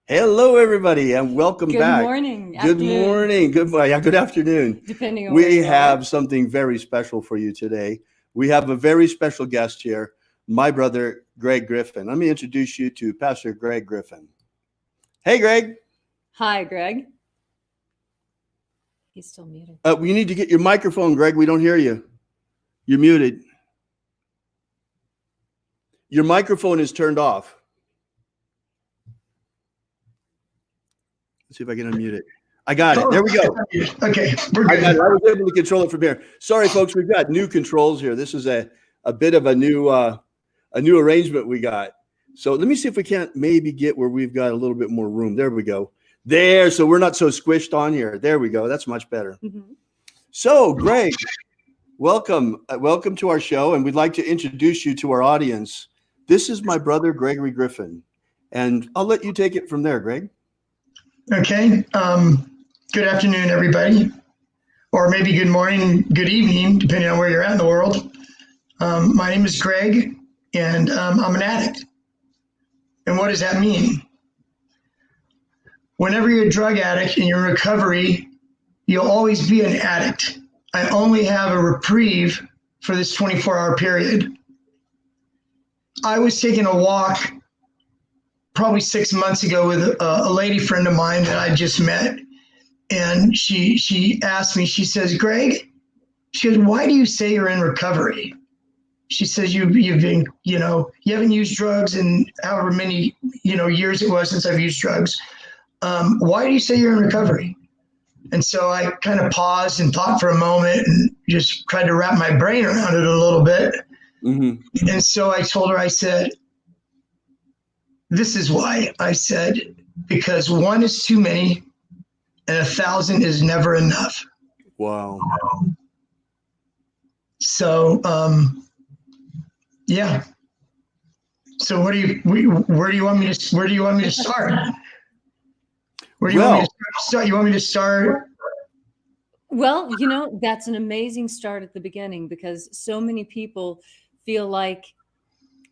Hello, everybody, and welcome back. Good morning. Good Afternoon, morning. Good afternoon. depending on where We you have are. something very special for you today. We have a very special guest here, my brother, Greg Griffin. Let me introduce you to Pastor Greg Griffin. Hey, Greg. Hi, Greg. He's still muted. You need to get your microphone, Greg. We don't hear you. You're muted. Your microphone is turned off. Let's see if I can unmute it. I got it. There we go. Okay, we're good. I was able to control it from here. Sorry, folks, we've got new controls here. This is a bit of a new arrangement we got. So let me see if we can't maybe get where we've got a little bit more room. There we go. There, so we're not so squished on here. There we go. That's much better. Mm-hmm. So, Greg, welcome to our show, and we'd like to introduce you to our audience. This is my brother, Gregory Griffin, and I'll let you take it from there, Greg. Okay. Good afternoon, everybody, or maybe good morning, good evening, depending on where you're at in the world. My name is Greg, and I'm an addict. And what does that mean? Whenever you're a drug addict and you're in recovery, you'll always be an addict. I only have a reprieve for this 24-hour period. I was taking a walk probably 6 months ago with a lady friend of mine that I just met. And she asked me, she says, Greg, she goes, why do you say you're in recovery? She says, you've been, you haven't used drugs in however many, years it was since I've used drugs. Why do you say you're in recovery? And so I kind of paused and thought for a moment and just tried to wrap my brain around it a little bit. Mm-hmm. And so I told her, I said, this is why. I said, because one is too many and 1,000 is never enough. Wow. So, yeah. So where do you want me to start? Where do you want me to start? You want me to start? Well, that's an amazing start at the beginning because so many people feel like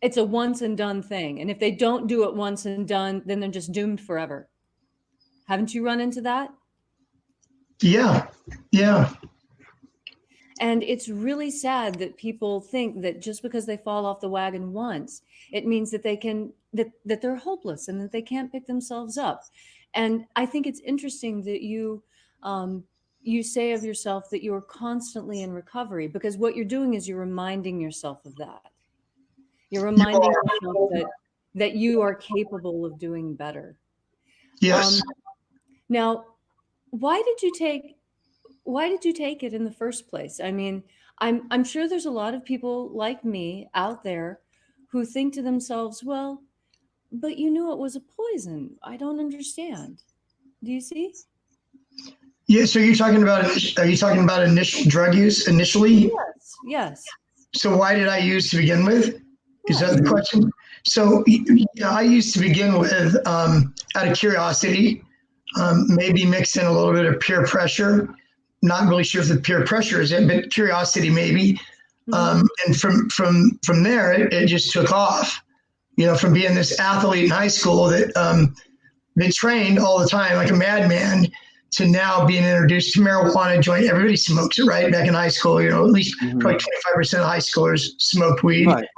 it's a once and done thing. And if they don't do it once and done, then they're just doomed forever. Haven't you run into that? Yeah. And it's really sad that people think that just because they fall off the wagon once, it means that that they're hopeless and that they can't pick themselves up. And I think it's interesting that you say of yourself that you're constantly in recovery, because what you're doing is you're reminding yourself of that. You're reminding yourself that you are capable of doing better. Yes. Now, why did you take it in the first place? I mean, I'm sure there's a lot of people like me out there who think to themselves, well, but you knew it was a poison. I don't understand. Do you see? Yeah. So are you talking about initial drug use initially? Yes. So why did I use to begin with? Is that the question? So I used to begin with out of curiosity, maybe mix in a little bit of peer pressure. Not really sure if the peer pressure is it, but curiosity maybe. Mm-hmm. And from there, it just took off. From being this athlete in high school that they trained all the time like a madman, to now being introduced to marijuana joint. Everybody smokes it, right? Back in high school, at least probably 25% of high schoolers smoked weed. Right.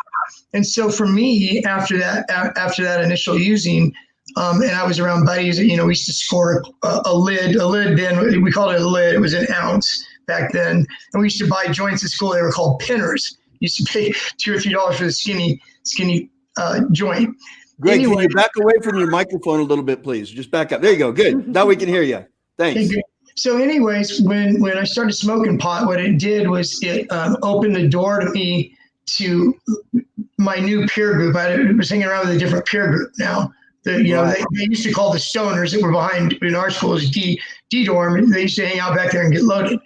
And so for me, after that initial using, and I was around buddies, we used to score a lid then, we called it a lid. It was an ounce back then. And we used to buy joints at school. They were called pinners. Used to pay $2 or $3 for the skinny joint. Greg, can you back away from your microphone a little bit, please? Just back up. There you go. Good. Now we can hear you. Thanks. Okay, so anyways, when I started smoking pot, what it did was it opened the door to me to my new peer group. I was hanging around with a different peer group now. They used to call the stoners that were behind in our school as D dorm, and they used to hang out back there and get loaded.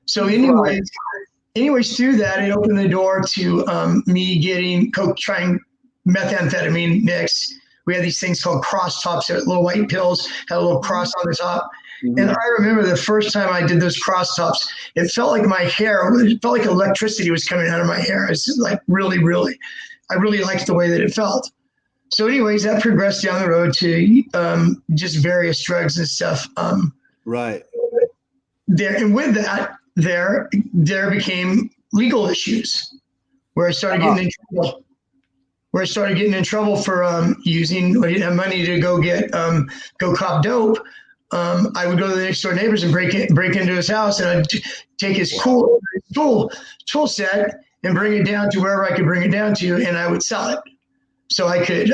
So anyways, through that, it opened the door to me getting trying methamphetamine mix. We had these things called cross tops, little white pills, had a little cross on the top. Mm-hmm. And I remember the first time I did those cross tops, it felt like it felt like electricity was coming out of my hair. It's like really, really, I really liked the way that it felt. So anyways, that progressed down the road to just various drugs and stuff. Right. There, and with that, there became legal issues where I started getting in trouble. Where I started getting in trouble for using, I didn't have money to go cop dope. I would go to the next door neighbors and break into his house, and I'd take his tool set and bring it down to wherever I could bring it down to, and I would sell it so I could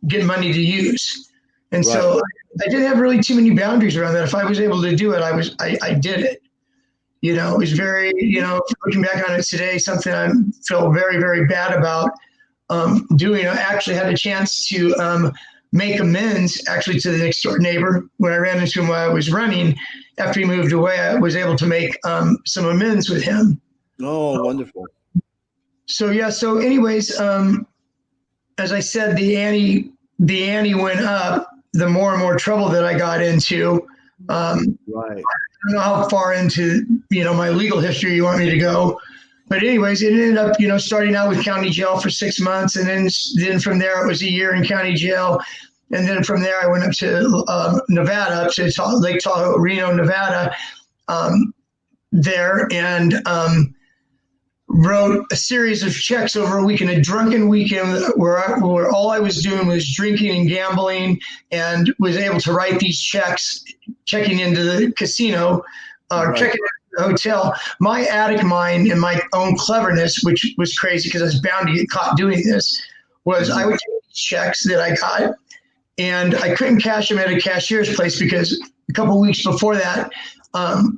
get money to use. And so I didn't have really too many boundaries around that. If I was able to do it, I did it. You know, it was very, you know, looking back on it today, something I feel very, very bad about doing. I actually had a chance to make amends actually to the next door neighbor. When I ran into him while I was running, after he moved away, I was able to make some amends with him. Oh, wonderful. So anyways, as I said, the ante went up the more and more trouble that I got into. Right. I don't know how far into, you know, my legal history you want me to go. But anyways, it ended up, you know, starting out with county jail for 6 months. And then from there, it was a year in county jail. And then from there, I went up to Nevada, up to Lake Tahoe, Reno, Nevada, there, and wrote a series of checks over a weekend, a drunken weekend where all I was doing was drinking and gambling, and was able to write these checks, checking into the casino, checking into the hotel. My attic mind and my own cleverness, which was crazy because I was bound to get caught doing this, was I would take these checks that I got, and I couldn't cash them at a cashier's place because a couple of weeks before that,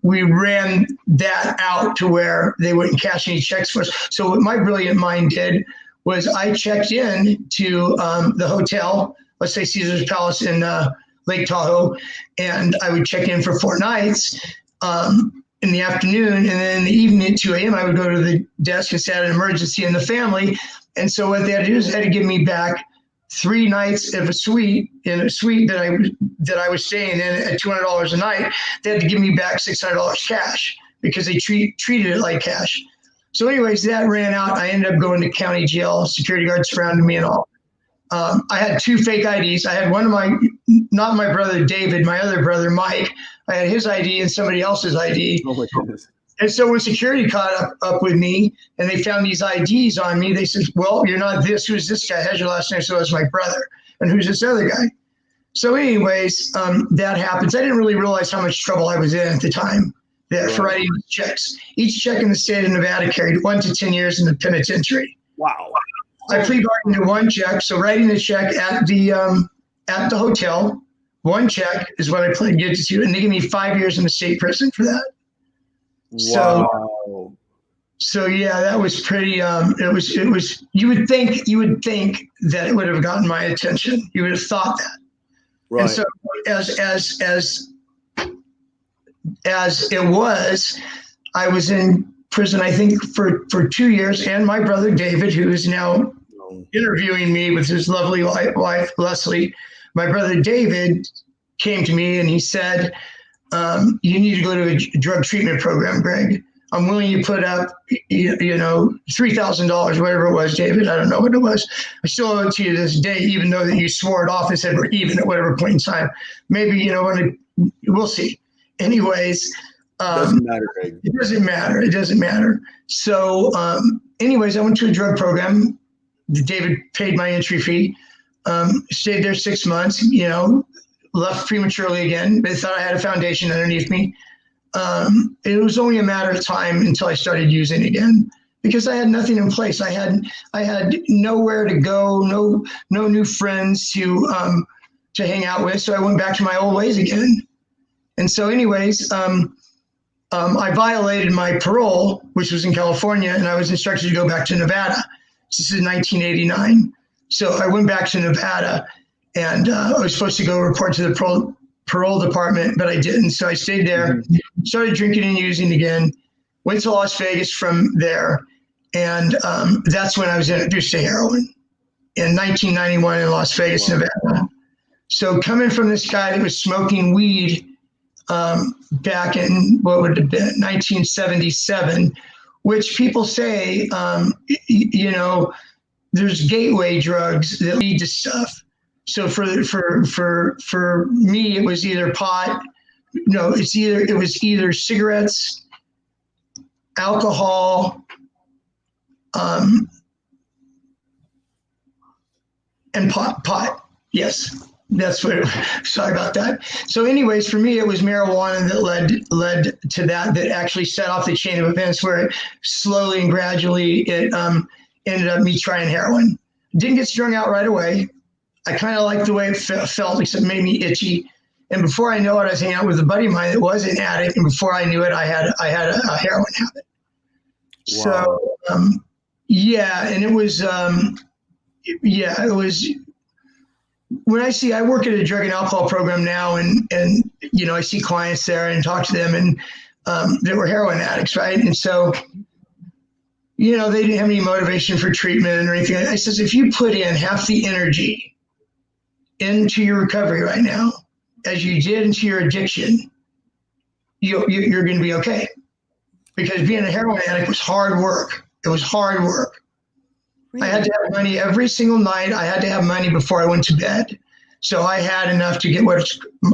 we ran that out to where they wouldn't cash any checks for us. So what my brilliant mind did was I checked in to the hotel, let's say Caesar's Palace in Lake Tahoe, and I would check in for 4 nights in the afternoon, and then in the evening at 2 a.m. I would go to the desk and say I had an emergency in the family. And so what they had to do is they had to give me back 3 nights of a suite that I was staying in at $200 a night. They had to give me back $600 cash because they treated it like cash. So anyways, that ran out. I ended up going to county jail. Security guards surrounded me and all. I had 2 fake IDs. I had one of not my brother David, my other brother Mike. I had his ID and somebody else's ID. Oh my goodness. And so when security caught up with me and they found these IDs on me, they said, well, you're not this. Who's this guy? Has your last name? So it's my brother. And who's this other guy? So anyways, that happens. I didn't really realize how much trouble I was in at the time there for writing checks. Each check in the state of Nevada carried 1 to 10 years in the penitentiary. Wow. I plead bargain to 1 check. So writing the check at the hotel, 1 check is what I plead guilty to. And they give me 5 years in the state prison for that. Wow. So yeah, that was pretty. It was. You would think that it would have gotten my attention. You would have thought that. Right. And so as it was, I was in prison, I think for 2 years, and my brother David, who is now interviewing me with his lovely wife Leslie, my brother David came to me and he said, you need to go to a drug treatment program, Greg. I'm willing to put up, $3,000, whatever it was, David. I don't know what it was. I still owe it to you this day, even though that you swore it off and said we're even at whatever point in time. Maybe, we'll see. Anyways. Doesn't matter, Greg. It doesn't matter. So anyways, I went to a drug program. David paid my entry fee. Stayed there 6 months, left prematurely again. They thought I had a foundation underneath me. It was only a matter of time until I started using again because I had nothing in place. I had nowhere to go, no new friends to hang out with. So I went back to my old ways again. And so anyways, I violated my parole, which was in California, and I was instructed to go back to Nevada. This is 1989. So I went back to Nevada. And I was supposed to go report to the parole department, but I didn't. So I stayed there, started drinking and using again, went to Las Vegas from there. And that's when I was introduced to heroin in 1991 in Las Vegas, Nevada. So coming from this guy that was smoking weed back in, what would it have been, 1977, which people say, there's gateway drugs that lead to stuff. So for me, it was either pot. No, it was either cigarettes, alcohol, and pot. Yes, that's what. Sorry about that. So, anyways, for me, it was marijuana that led to that actually set off the chain of events where it slowly and gradually it ended up me trying heroin. Didn't get strung out right away. I kind of liked the way it felt, except it made me itchy. And before I know it, I was hanging out with a buddy of mine that was an addict, and before I knew it, I had a heroin habit. Wow. So, yeah, and it was. It was when I work at a drug and alcohol program now, and I see clients there and talk to them, and they were heroin addicts, right? And so, they didn't have any motivation for treatment or anything. I says, if you put in half the energy into your recovery right now as you did into your addiction, you're going to be okay. Because being a heroin addict was hard work. It was hard work. Really? I had to have money every single night. I had to have money before I went to bed. So I had enough to get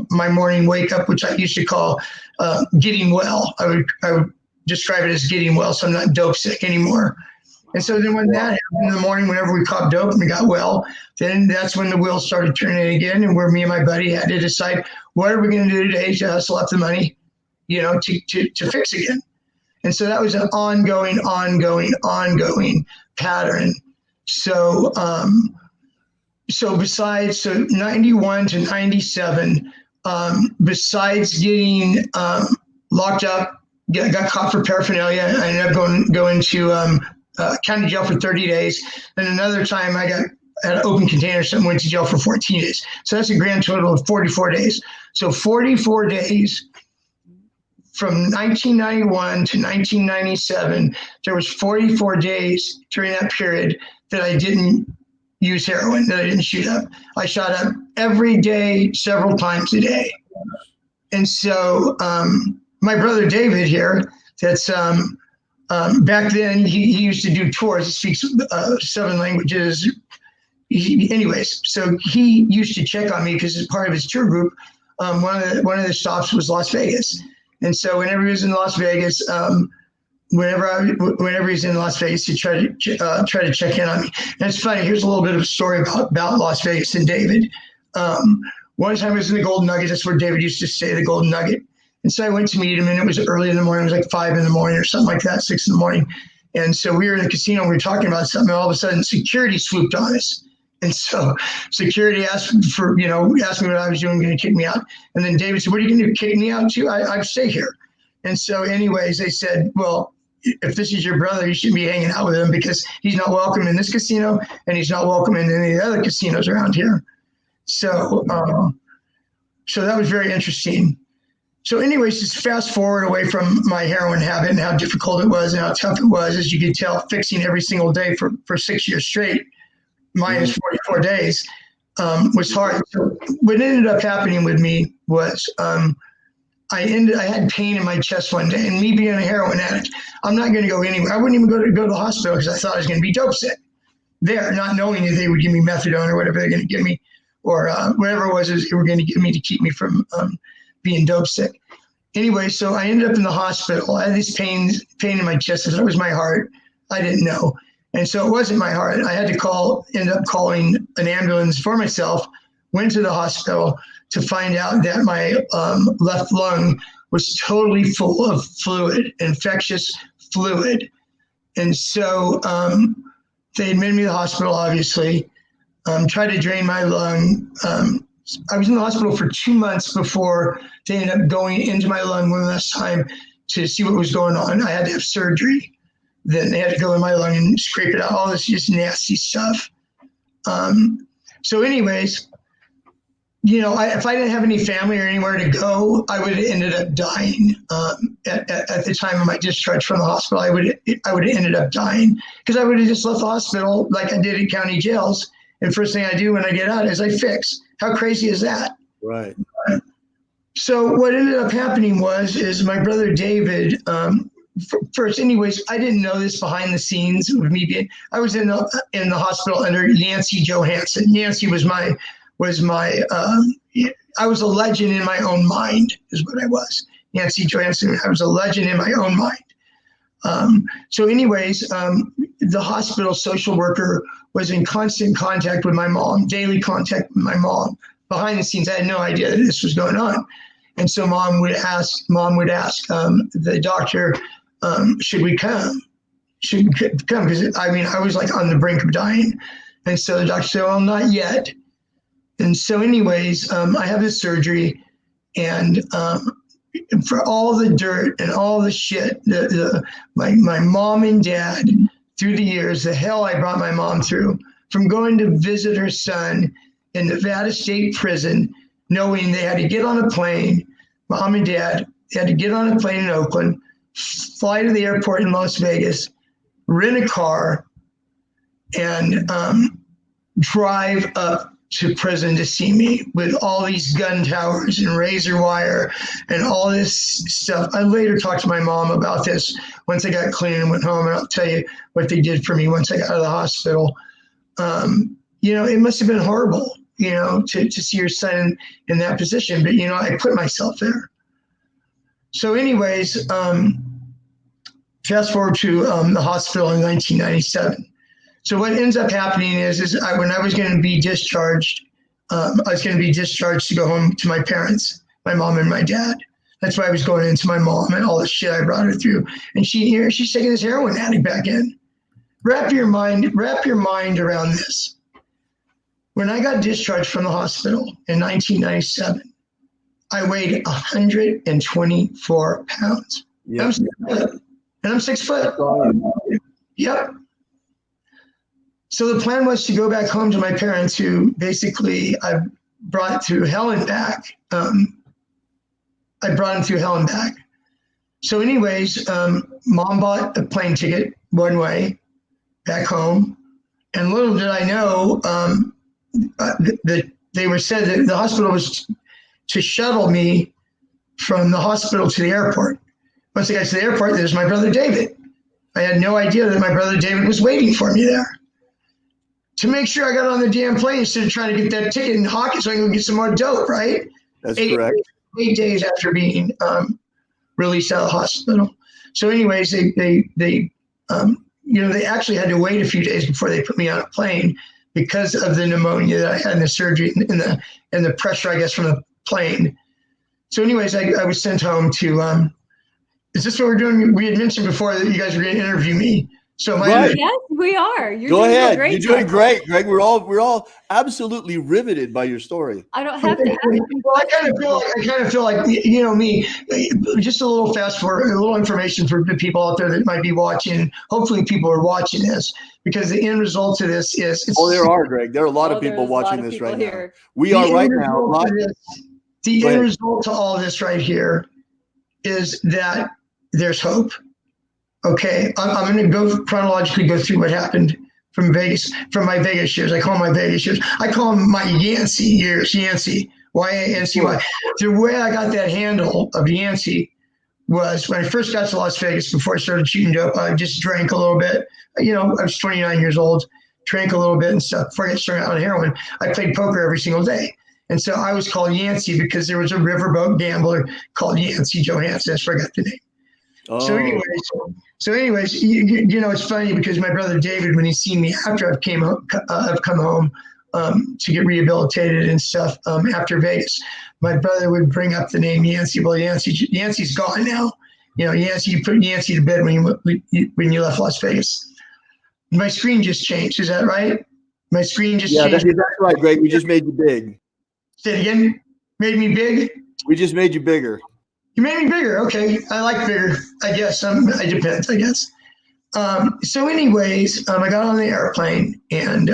my morning wake up, which I used to call getting well. I would describe it as getting well, so I'm not dope sick anymore. And so then when that happened in the morning, whenever we caught dope and we got well, then that's when the wheels started turning again, and where me and my buddy had to decide, what are we going to do today to hustle up the money, to fix again. And so that was an ongoing pattern. So, besides 91 to 97, besides getting locked up, got caught for paraphernalia, I ended up going to county jail for 30 days. And another time I had an open container, so I went to jail for 14 days. So that's a grand total of 44 days. So 44 days. From 1991 to 1997, there was 44 days during that period that I didn't use heroin, that I didn't shoot up. I shot up every day, several times a day. And so my brother David here, that's back then, he used to do tours. He speaks 7 languages. Anyways, so he used to check on me because as part of his tour group, one of the stops was Las Vegas. And so whenever he was in Las Vegas, whenever he's in Las Vegas, he try to check in on me. And it's funny. Here's a little bit of a story about Las Vegas and David. One time I was in the Golden Nugget. That's where David used to stay, the Golden Nugget. And so I went to meet him, and it was early in the morning. It was like 5 in the morning or something like that, 6 in the morning. And so we were in the casino. And we were talking about something. And all of a sudden, security swooped on us. And so security asked me what I was doing, going to kick me out. And then David said, what are you going to do, kick me out too? I stay here. And so anyways, they said, well, if this is your brother, you shouldn't be hanging out with him because he's not welcome in this casino and he's not welcome in any of the other casinos around here. So, so that was very interesting. So anyways, just fast forward away from my heroin habit and how difficult it was and how tough it was, as you could tell, fixing every single day for 6 years straight. Minus 44 days was hard. So what ended up happening with me was I had pain in my chest one day, and me being a heroin addict, I'm not going to go anywhere. I wouldn't even go to the hospital because I thought I was going to be dope sick there, not knowing that they would give me methadone or whatever they're going to give me, or whatever it was they were going to give me to keep me from being dope sick. Anyway, so I ended up in the hospital. I had this pain in my chest. I thought it was my heart. I didn't know. And so it wasn't my heart. I had to end up calling an ambulance for myself, went to the hospital to find out that my left lung was totally full of fluid, infectious fluid. And so they admitted me to the hospital, obviously, tried to drain my lung. I was in the hospital for 2 months before they ended up going into my lung one last time to see what was going on. I had to have surgery. Then they had to go in my lung and scrape it out, all this just nasty stuff. So anyways, if I didn't have any family or anywhere to go, I would have ended up dying. At the time of my discharge from the hospital, I would have ended up dying because I would have just left the hospital like I did at county jails. And first thing I do when I get out is I fix. How crazy is that? Right. So what ended up happening is my brother David first, anyways, I didn't know this behind the scenes of me being. I was in the hospital under Nancy Johansson. Nancy was my. I was a legend in my own mind, is what I was. Nancy Johansson. I was a legend in my own mind. So, anyways, the hospital social worker was in constant contact with my mom, daily contact with my mom. Behind the scenes, I had no idea that this was going on. And so mom would ask the doctor, should we come? Should we come? Because I was like on the brink of dying. And so the doctor said, well, not yet. And so anyways, I have this surgery, and for all the dirt and all the shit, my mom and dad, through the years, the hell I brought my mom through, from going to visit her son in Nevada State Prison, knowing they had to get on a plane, mom and dad, they had to get on a plane in Oakland, fly to the airport in Las Vegas, rent a car, and drive up to prison to see me with all these gun towers and razor wire and all this stuff. I later talked to my mom about this once I got clean and went home, and I'll tell you what they did for me once I got out of the hospital. It must have been horrible, to see your son in that position. But, I put myself there. So anyways, fast forward to the hospital in 1997. So what ends up happening is when I was going to be discharged, I was going to be discharged to go home to my parents, my mom and my dad. That's why I was going into my mom and all the shit I brought her through. And she's taking this heroin addict back in. Wrap your mind around this. When I got discharged from the hospital in 1997, I weighed 124 pounds. Yep. I'm 6 foot. And I'm 6 foot. Yep. So the plan was to go back home to my parents, who basically I brought through hell and back. I brought them through hell and back. So anyways, mom bought a plane ticket one way back home. And little did I know that they were said that the hospital was to shuttle me from the hospital to the airport. Once I got to the airport, there's my brother David. I had no idea that my brother David was waiting for me there to make sure I got on the damn plane instead of trying to get that ticket and hawk it so I can go get some more dope, right? That's correct. 8 days after being released out of the hospital. So anyways, they actually had to wait a few days before they put me on a plane because of the pneumonia that I had in the surgery and the pressure, I guess, from the plane. So anyways, I was sent home to, is this what we're doing? We had mentioned before that you guys were going to interview me. So yes, we are. Go ahead. You're doing great, Greg. We're all absolutely riveted by your story. I don't have to. Well, I kind of feel like me. Just a little fast forward, a little information for the people out there that might be watching. Hopefully, people are watching this, because the end result of this is. There are, Greg. There are a lot of people watching this right now. We are right now. The end result to all this right here is that there's hope. Okay, I'm going to go chronologically go through what happened from my Vegas years. I call them my Vegas years. I call them my Yancey years, Yancey, Y-A-N-C-Y. The way I got that handle of Yancey was when I first got to Las Vegas, before I started shooting dope, I just drank a little bit. I was 29 years old, drank a little bit and stuff. Before I got started on heroin, I played poker every single day. And so I was called Yancey because there was a riverboat gambler called Yancey Johansson. That's where I got the name. Oh. So anyways, it's funny because my brother David, when he's seen me after I've come home to get rehabilitated and stuff after Vegas, my brother would bring up the name Yancey. Well, Yancey's gone now. Yancey, you put Yancey to bed when you left Las Vegas. My screen just changed. Is that right? My screen just changed. Yeah, that's right, Greg. We just made you big. Say it again. Made me big? We just made you bigger. You made me bigger. Okay. I like bigger, I guess. It depends, I guess. So anyways, I got on the airplane, and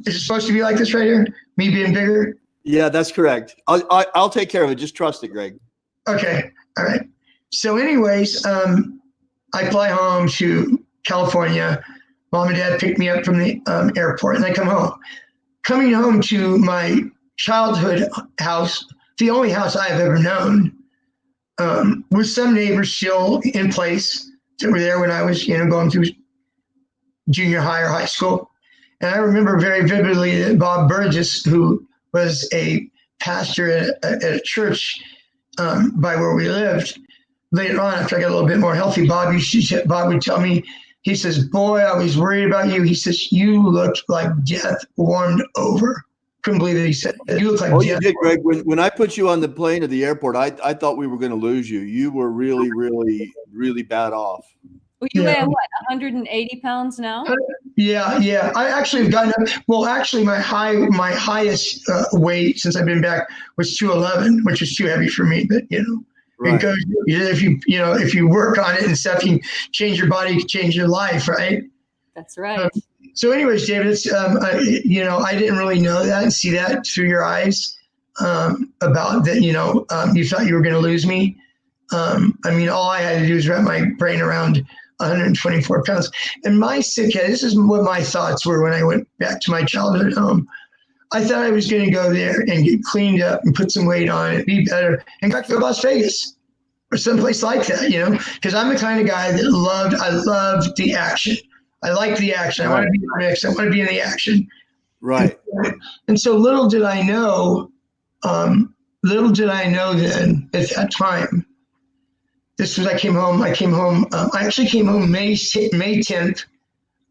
is it supposed to be like this right here? Me being bigger? Yeah, that's correct. I'll take care of it. Just trust it, Greg. Okay. All right. So anyways, I fly home to California. Mom and dad picked me up from the airport, and I come home. Coming home to my childhood house, the only house I have ever known, with some neighbors still in place, that were there when I was, going through junior high or high school. And I remember very vividly that Bob Burgess, who was a pastor at a church by where we lived, later on, after I got a little bit more healthy, Bob would tell me, he says, boy, I was worried about you. He says, you looked like death warmed over. Couldn't believe it. He said, you look like death. You did, Greg. When I put you on the plane to the airport, I thought we were going to lose you. You were really, really, really bad off. Well, you weigh what, 180 pounds now? Yeah. I actually have gotten up. Well, actually, my highest weight since I've been back was 211, which is too heavy for me. But Right. Because if you work on it and stuff, you change your body, you change your life, right? That's right. So, anyways, David, it's I didn't really know that and see that through your eyes about that. You thought you were going to lose me. All I had to do was wrap my brain around 124 pounds. And my sick head. This is what my thoughts were when I went back to my childhood home. I thought I was going to go there and get cleaned up and put some weight on and be better and go to Las Vegas or someplace like that, because I'm the kind of guy that I love the action. I like the action. I want to be in the mix. I want to be in the action. Right. And so little did I know then at that time, I came home. I actually came home May 10th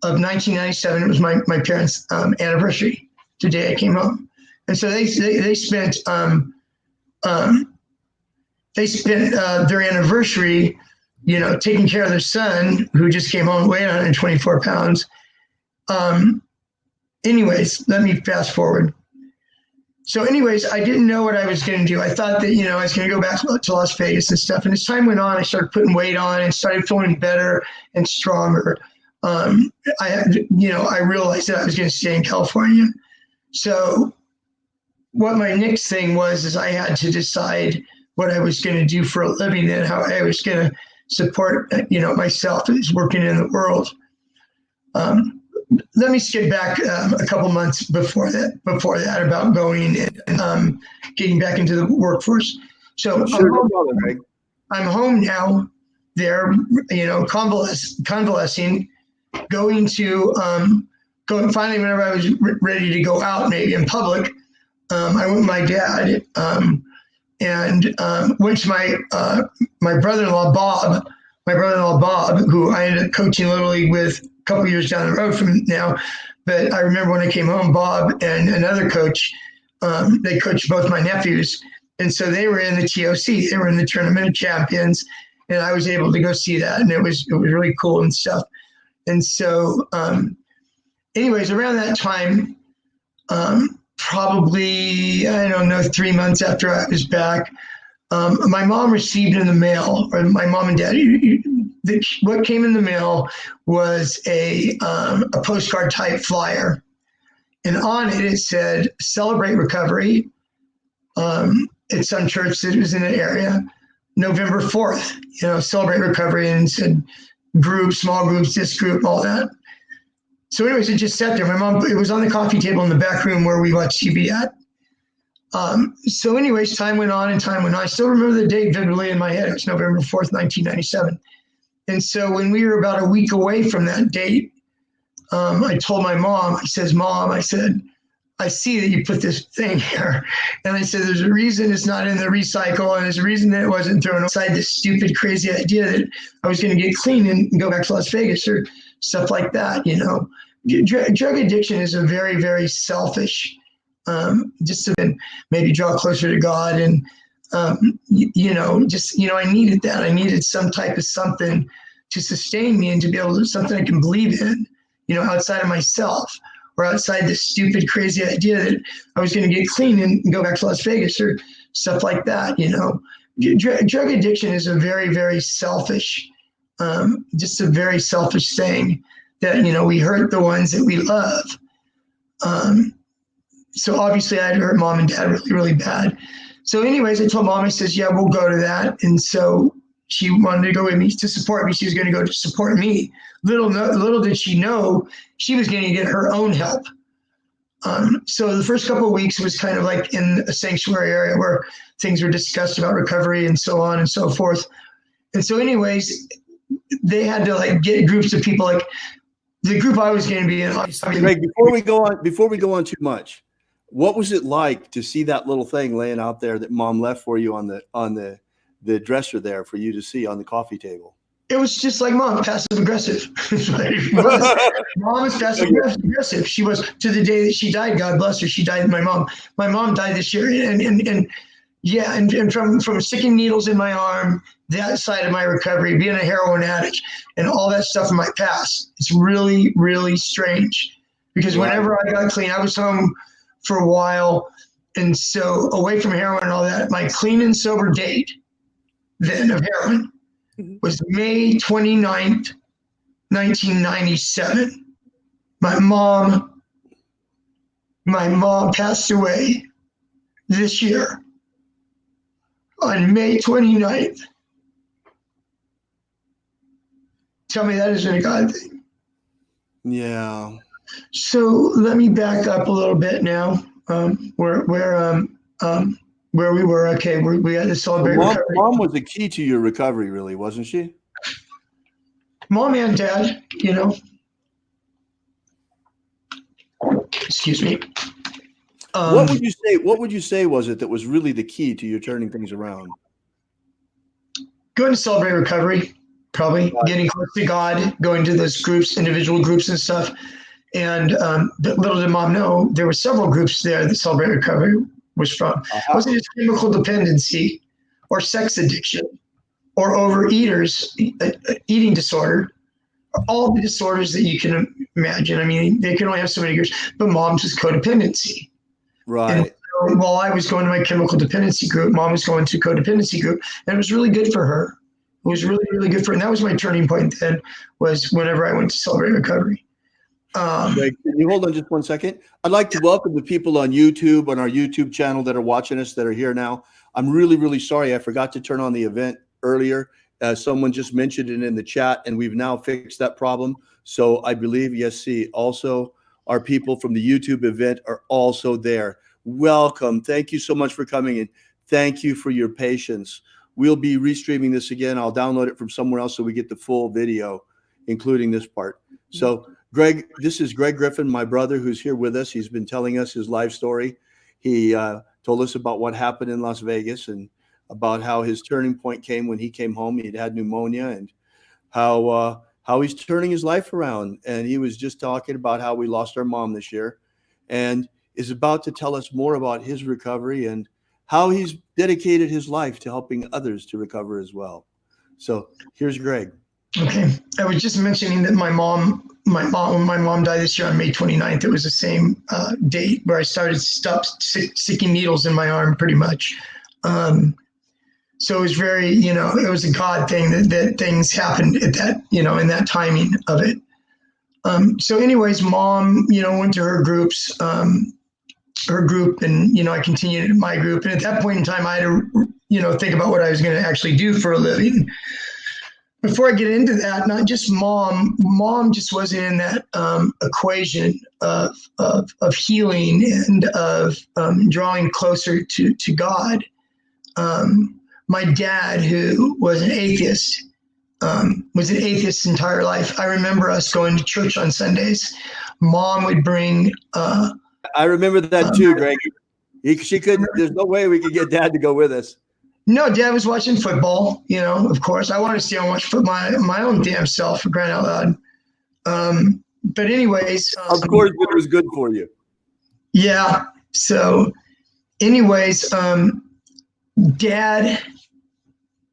of 1997. It was my parents' anniversary. Today I came home, and so they spent their anniversary, taking care of their son who just came home weighing 124 pounds. Anyways, let me fast forward. So anyways, I didn't know what I was going to do. I thought that, I was going to go back to Las Vegas and stuff. And as time went on, I started putting weight on and started feeling better and stronger. I realized that I was going to stay in California. So what my next thing was I had to decide what I was going to do for a living and how I was going to support, myself as working in the world. Let me skip back a couple months before that about going and getting back into the workforce. So I'm home now there, convalescing, going finally whenever I was ready to go out maybe in public, I went with my dad and went to my brother-in-law Bob, who I ended up coaching Little League with a couple years down the road from now. But I remember when I came home, Bob and another coach, they coached both my nephews. And so they were in the TOC, they were in the Tournament of Champions, and I was able to go see that. And it was really cool and stuff. And so, anyways, around that time, probably, 3 months after I was back, my mom received in the mail, or my mom and dad, what came in the mail was a postcard type flyer. And on it said, "Celebrate Recovery." It's some church that was in the area, November 4th, Celebrate Recovery, and it said groups, small groups, this group, all that. So anyways, it just sat there. My mom, it was on the coffee table in the back room where we watched TV at. So anyways, time went on. I still remember the date vividly in my head. It was November 4th, 1997. And so when we were about a week away from that date, I told my mom, I said, I see that you put this thing here. And I said, there's a reason it's not in the recycle, and there's a reason that it wasn't thrown aside this stupid, crazy idea that I was going to get clean and go back to Las Vegas or stuff like that, Drug addiction is a very, very selfish, just to maybe draw closer to God. And, I needed that. I needed some type of something to sustain me and to be able to, something I can believe in, outside of myself, or outside this stupid, crazy idea that I was going to get clean and go back to Las Vegas or stuff like that. Drug addiction is a very, very selfish, just a very selfish thing that, we hurt the ones that we love. So obviously I had hurt mom and dad really, really bad. So anyways, I told mom, I says, yeah, we'll go to that. And so she wanted to go with me to support me. She was going to go to support me. Little did she know she was going to get her own help. So the first couple of weeks was kind of like in a sanctuary area where things were discussed about recovery and so on and so forth. And so anyways, they had to like get groups of people, like the group I was going to be in. Greg, before we go on too much, what was it like to see that little thing laying out there that Mom left for you on the dresser there for you to see on the coffee table? It was just like Mom, passive aggressive. Mom is passive aggressive. She was, to the day that she died. God bless her. She died. My mom died this year, and from sticking needles in my arm, that side of my recovery, being a heroin addict, and all that stuff in my past. It's really, really strange, because whenever I got clean, I was home for a while, and so away from heroin and all that. My clean and sober date then of heroin was May 29th, 1997. My mom passed away this year on May 29th. Tell me that isn't a God thing. Yeah. So let me back up a little bit now. Where we were. Okay, we had to celebrate recovery. Mom was the key to your recovery, really, wasn't she? Mom and Dad, excuse me. What would you say was it that was really the key to you turning things around? Going to celebrate recovery, probably getting close to God, going to those groups, individual groups and stuff. And little did Mom know, there were several groups there that Celebrate Recovery was from. It wasn't just chemical dependency or sex addiction or overeaters, eating disorder, all the disorders that you can imagine. I mean, they can only have so many groups, but Mom's was codependency. Right. And so while I was going to my chemical dependency group, Mom was going to codependency group, and it was really good for her. It was really, really good for her. And that was my turning point then, was whenever I went to Celebrate Recovery. Greg, can you hold on just one second? I'd like to welcome the people on YouTube, on our YouTube channel, that are watching us, that are here now. I'm really, really sorry. I forgot to turn on the event earlier. Someone just mentioned it in the chat, and we've now fixed that problem. So I believe, yes, see, also our people from the YouTube event are also there. Welcome. Thank you so much for coming, and thank you for your patience. We'll be restreaming this again. I'll download it from somewhere else so we get the full video, including this part. So Greg, this is Greg Griffin, my brother, who's here with us. He's been telling us his life story. He told us about what happened in Las Vegas and about how his turning point came when he came home. He'd had pneumonia, and how he's turning his life around. And he was just talking about how we lost our mom this year, and is about to tell us more about his recovery and how he's dedicated his life to helping others to recover as well. So here's Greg. Okay. I was just mentioning that when my mom died this year on May 29th, it was the same date where I stopped sticking needles in my arm, pretty much. So it was very, it was a God thing that things happened at that, in that timing of it. So anyways, Mom, went to her groups, her group, and, I continued in my group. And at that point in time, I had to, think about what I was going to actually do for a living. Before I get into that, not just Mom just wasn't in that equation of healing and of drawing closer to God. My dad, who was an atheist his entire life. I remember us going to church on Sundays. Mom would bring. I remember that too, Greg. She couldn't. There's no way we could get Dad to go with us. No, Dad was watching football, of course. I wanted to see him watch my own damn self, for crying out loud. But anyways. Of course, it was good for you. Yeah. So anyways, Dad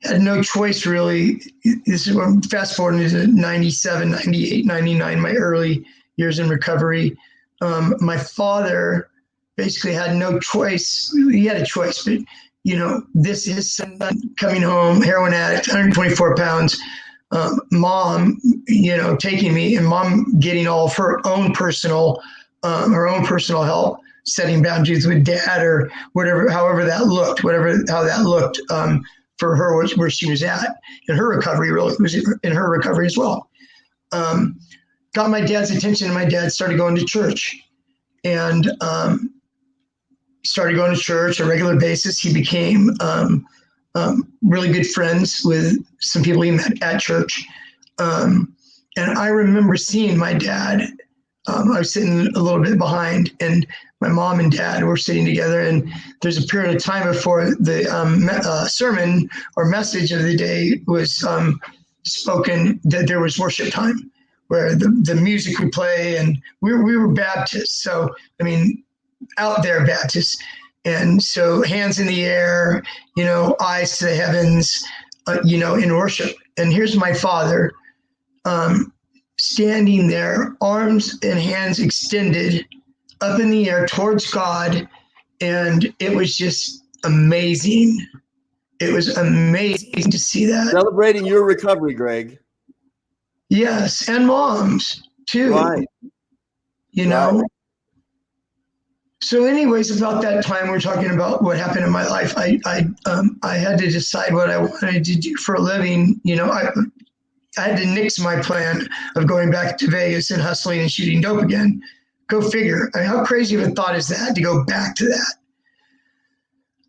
had no choice, really. This is when fast forwarding to 97, 98, 99, my early years in recovery. My father basically had no choice. He had a choice, but this is son coming home, heroin addict, 124 pounds. Mom, taking me, and Mom getting all of her own personal help, setting boundaries with Dad or whatever, however that looked, how that looked for her, where she was at in her recovery, really was in her recovery as well. Got my dad's attention, and my dad started going to church, and started going to church on a regular basis. He became really good friends with some people he met at church. And I remember seeing my dad. I was sitting a little bit behind, and my mom and dad were sitting together. And there's a period of time before the sermon or message of the day was spoken that there was worship time, where the music would play, and we were Baptists. So, I mean, out there Baptists. And so hands in the air, eyes to the heavens, in worship. And here's my father standing there, arms and hands extended up in the air towards God. And it was just amazing. It was amazing to see that. Celebrating your recovery, Greg. Yes, and mom's too. Right. Right. So anyways, about that time, we're talking about what happened in my life. I had to decide what I wanted to do for a living. I had to nix my plan of going back to Vegas and hustling and shooting dope again. Go figure. I mean, how crazy of a thought is that, to go back to that?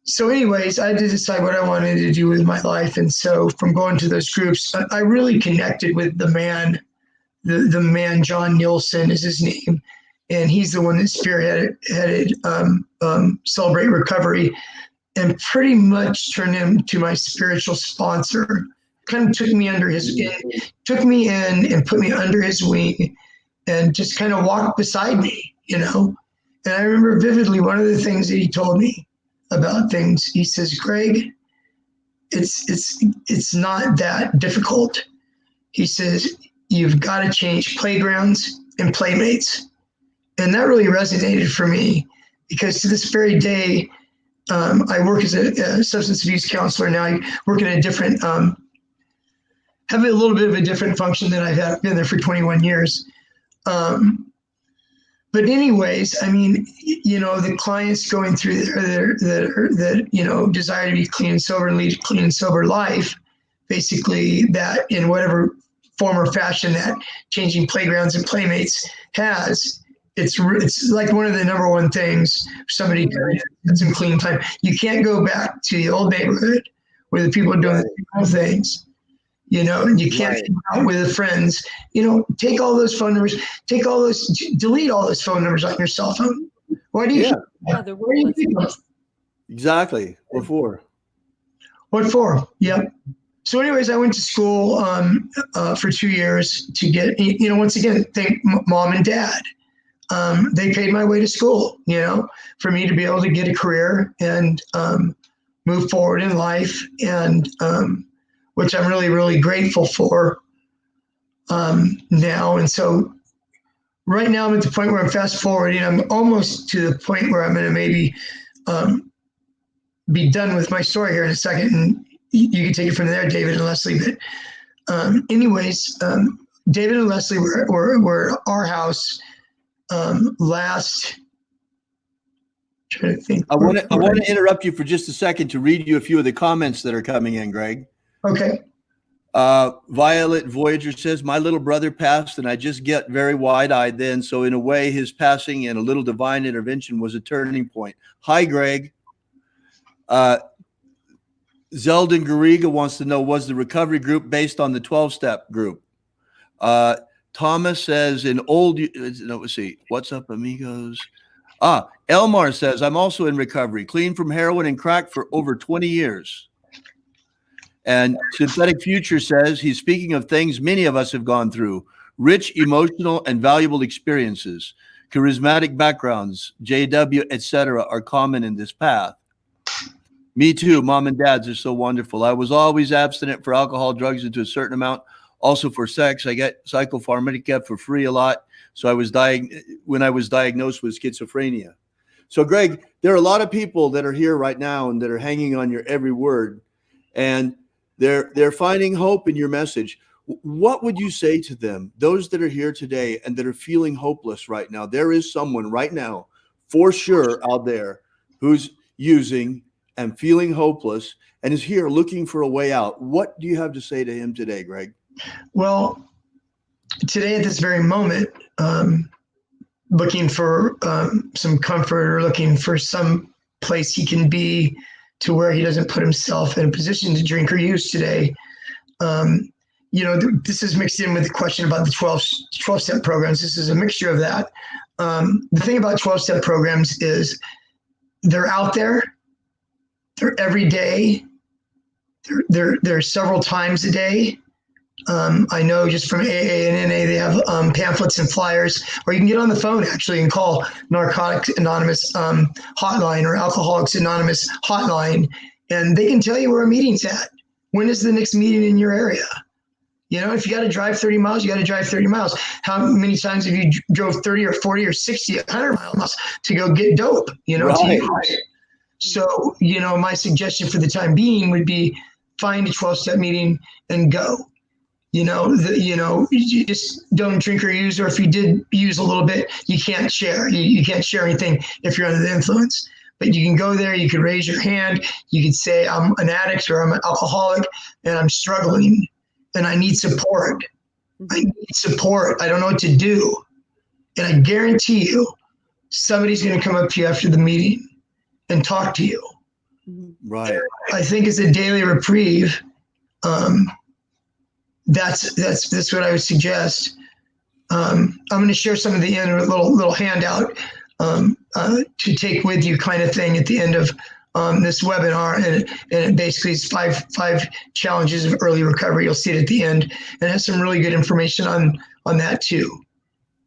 So anyways, I had to decide what I wanted to do with my life. And so from going to those groups, I really connected with the man, the man, John Nielsen is his name. And he's the one that spearheaded Celebrate Recovery, and pretty much turned him to my spiritual sponsor. Kind of took me in and put me under his wing, and just kind of walked beside me, And I remember vividly one of the things that he told me about things. He says, Greg, it's not that difficult. He says, you've got to change playgrounds and playmates. And that really resonated for me, because to this very day, I work as a substance abuse counselor now. I work in a different, have a little bit of a different function than I've had. Been there for 21 years. But anyways, I mean, the clients going through there that desire to be clean and sober and lead a clean and sober life, basically that in whatever form or fashion that changing playgrounds and playmates has, it's like one of the number one things for somebody to get some clean time. You can't go back to the old neighborhood where the people are doing the same things, and you can't hang out with the friends. Take all those phone numbers, delete all those phone numbers on your cell phone. Why do you? Yeah, they're worthless. Exactly. What for? What for? Yep. So anyways, I went to school for 2 years to get, once again, thank mom and dad. They paid my way to school, for me to be able to get a career and move forward in life, and which I'm really, really grateful for now. And so right now I'm at the point where I'm fast forwarding. I'm almost to the point where I'm going to maybe be done with my story here in a second. And you can take it from there, David and Leslie. But anyways, David and Leslie were at our house last. Trying to think. I want to interrupt you for just a second to read you a few of the comments that are coming in, Greg. Okay. Violet Voyager says, my little brother passed and I just get very wide-eyed then. So in a way, his passing and a little divine intervention was a turning point. Hi, Greg. Zeldin Garriga wants to know, was the recovery group based on the 12-step group? Thomas says, let's see. What's up, amigos? Elmar says, I'm also in recovery, clean from heroin and crack for over 20 years. And Synthetic Future says, he's speaking of things many of us have gone through, rich, emotional, and valuable experiences, charismatic backgrounds, JW, etc. are common in this path. Me too. Mom and dads are so wonderful. I was always abstinent for alcohol, drugs, and to a certain amount. Also for sex. I get psychopharmacia for free a lot. So when I was diagnosed with schizophrenia. So Greg, there are a lot of people that are here right now and that are hanging on your every word. And they're finding hope in your message. What would you say to them, those that are here today and that are feeling hopeless right now? There is someone right now, for sure, out there who's using and feeling hopeless and is here looking for a way out. What do you have to say to him today, Greg? Well, today at this very moment, looking for some comfort, or looking for some place he can be to where he doesn't put himself in a position to drink or use today. this is mixed in with the question about the 12-step programs. This is a mixture of that. The thing about 12-step programs is they're out there. They're every day. They're several times a day. I know just from AA and NA, they have pamphlets and flyers, or you can get on the phone actually and call Narcotics Anonymous hotline or Alcoholics Anonymous hotline, and they can tell you where a meeting's at. When is the next meeting in your area? If you got to drive 30 miles, you got to drive 30 miles. How many times have you drove 30 or 40 or 60, 100 miles to go get dope, Right. So, my suggestion for the time being would be find a 12-step meeting and go. You just don't drink or use, or if you did use a little bit, you can't share. You can't share anything if you're under the influence. But you can go there, you could raise your hand, you could say, I'm an addict or I'm an alcoholic and I'm struggling and I need support. I don't know what to do. And I guarantee you, somebody's going to come up to you after the meeting and talk to you. Right. I think as a daily reprieve, that's what I would suggest. I'm going to share some of the end, a little handout to take with you, kind of thing, at the end of this webinar, and it basically is five challenges of early recovery. You'll see it at the end, and it has some really good information on that too,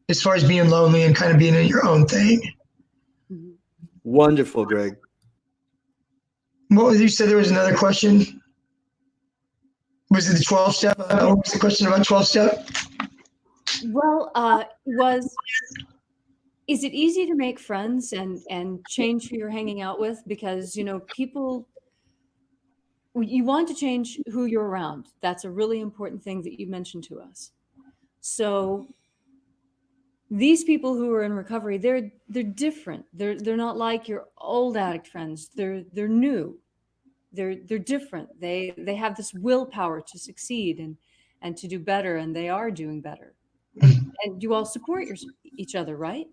as far as being lonely and kind of being in your own thing. Wonderful, Greg. What was you said? There was another question. Was it the 12-step? What was the question about 12-step? Well, is it easy to make friends and change who you're hanging out with? Because, people, you want to change who you're around. That's a really important thing that you mentioned to us. So these people who are in recovery, they're different. They're not like your old addict friends. They're new. They're different. They have this willpower to succeed and to do better, and they are doing better. And you all support each other, right?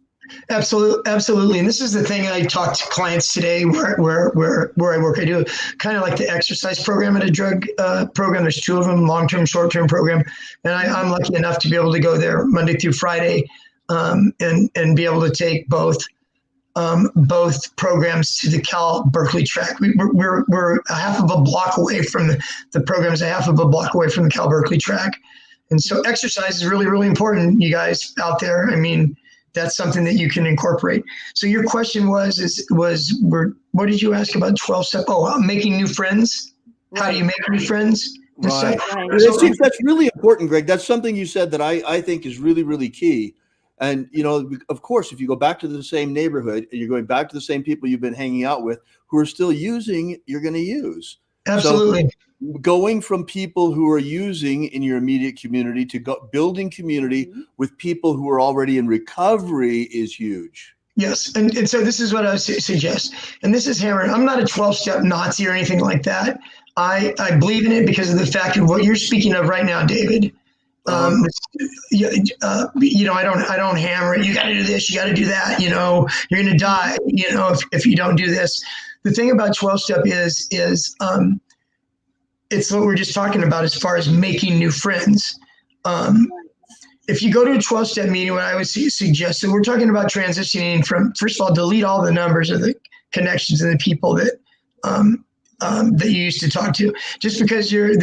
Absolutely. And this is the thing I talk to clients today where I work. I do kind of like the exercise program at a drug program. There's two of them, long-term, short-term program. And I'm lucky enough to be able to go there Monday through Friday and be able to take both programs to the Cal Berkeley track. We're a half of a block away from the programs, a half of a block away from the Cal Berkeley track. And so exercise is really, really important, you guys out there. I mean, that's something that you can incorporate. So your question was what did you ask about 12-step? Making new friends. Right. How do you make new friends? Right. That's really important, Greg. That's something you said that I think is really, really key. And, of course, if you go back to the same neighborhood, you're going back to the same people you've been hanging out with who are still using, you're going to use. Absolutely. So going from people who are using in your immediate community to building community with people who are already in recovery is huge. Yes. And so this is what I would suggest. And this is hammered. I'm not a 12-step Nazi or anything like that. I believe in it because of the fact of what you're speaking of right now, David. I don't hammer it. You got to do this. You got to do that. You're going to die. If you don't do this. The thing about 12-step is it's what we're just talking about as far as making new friends. If you go to a 12-step meeting, what I would suggest, so we're talking about transitioning from, first of all, delete all the numbers of the connections and the people that you used to talk to. Just because you're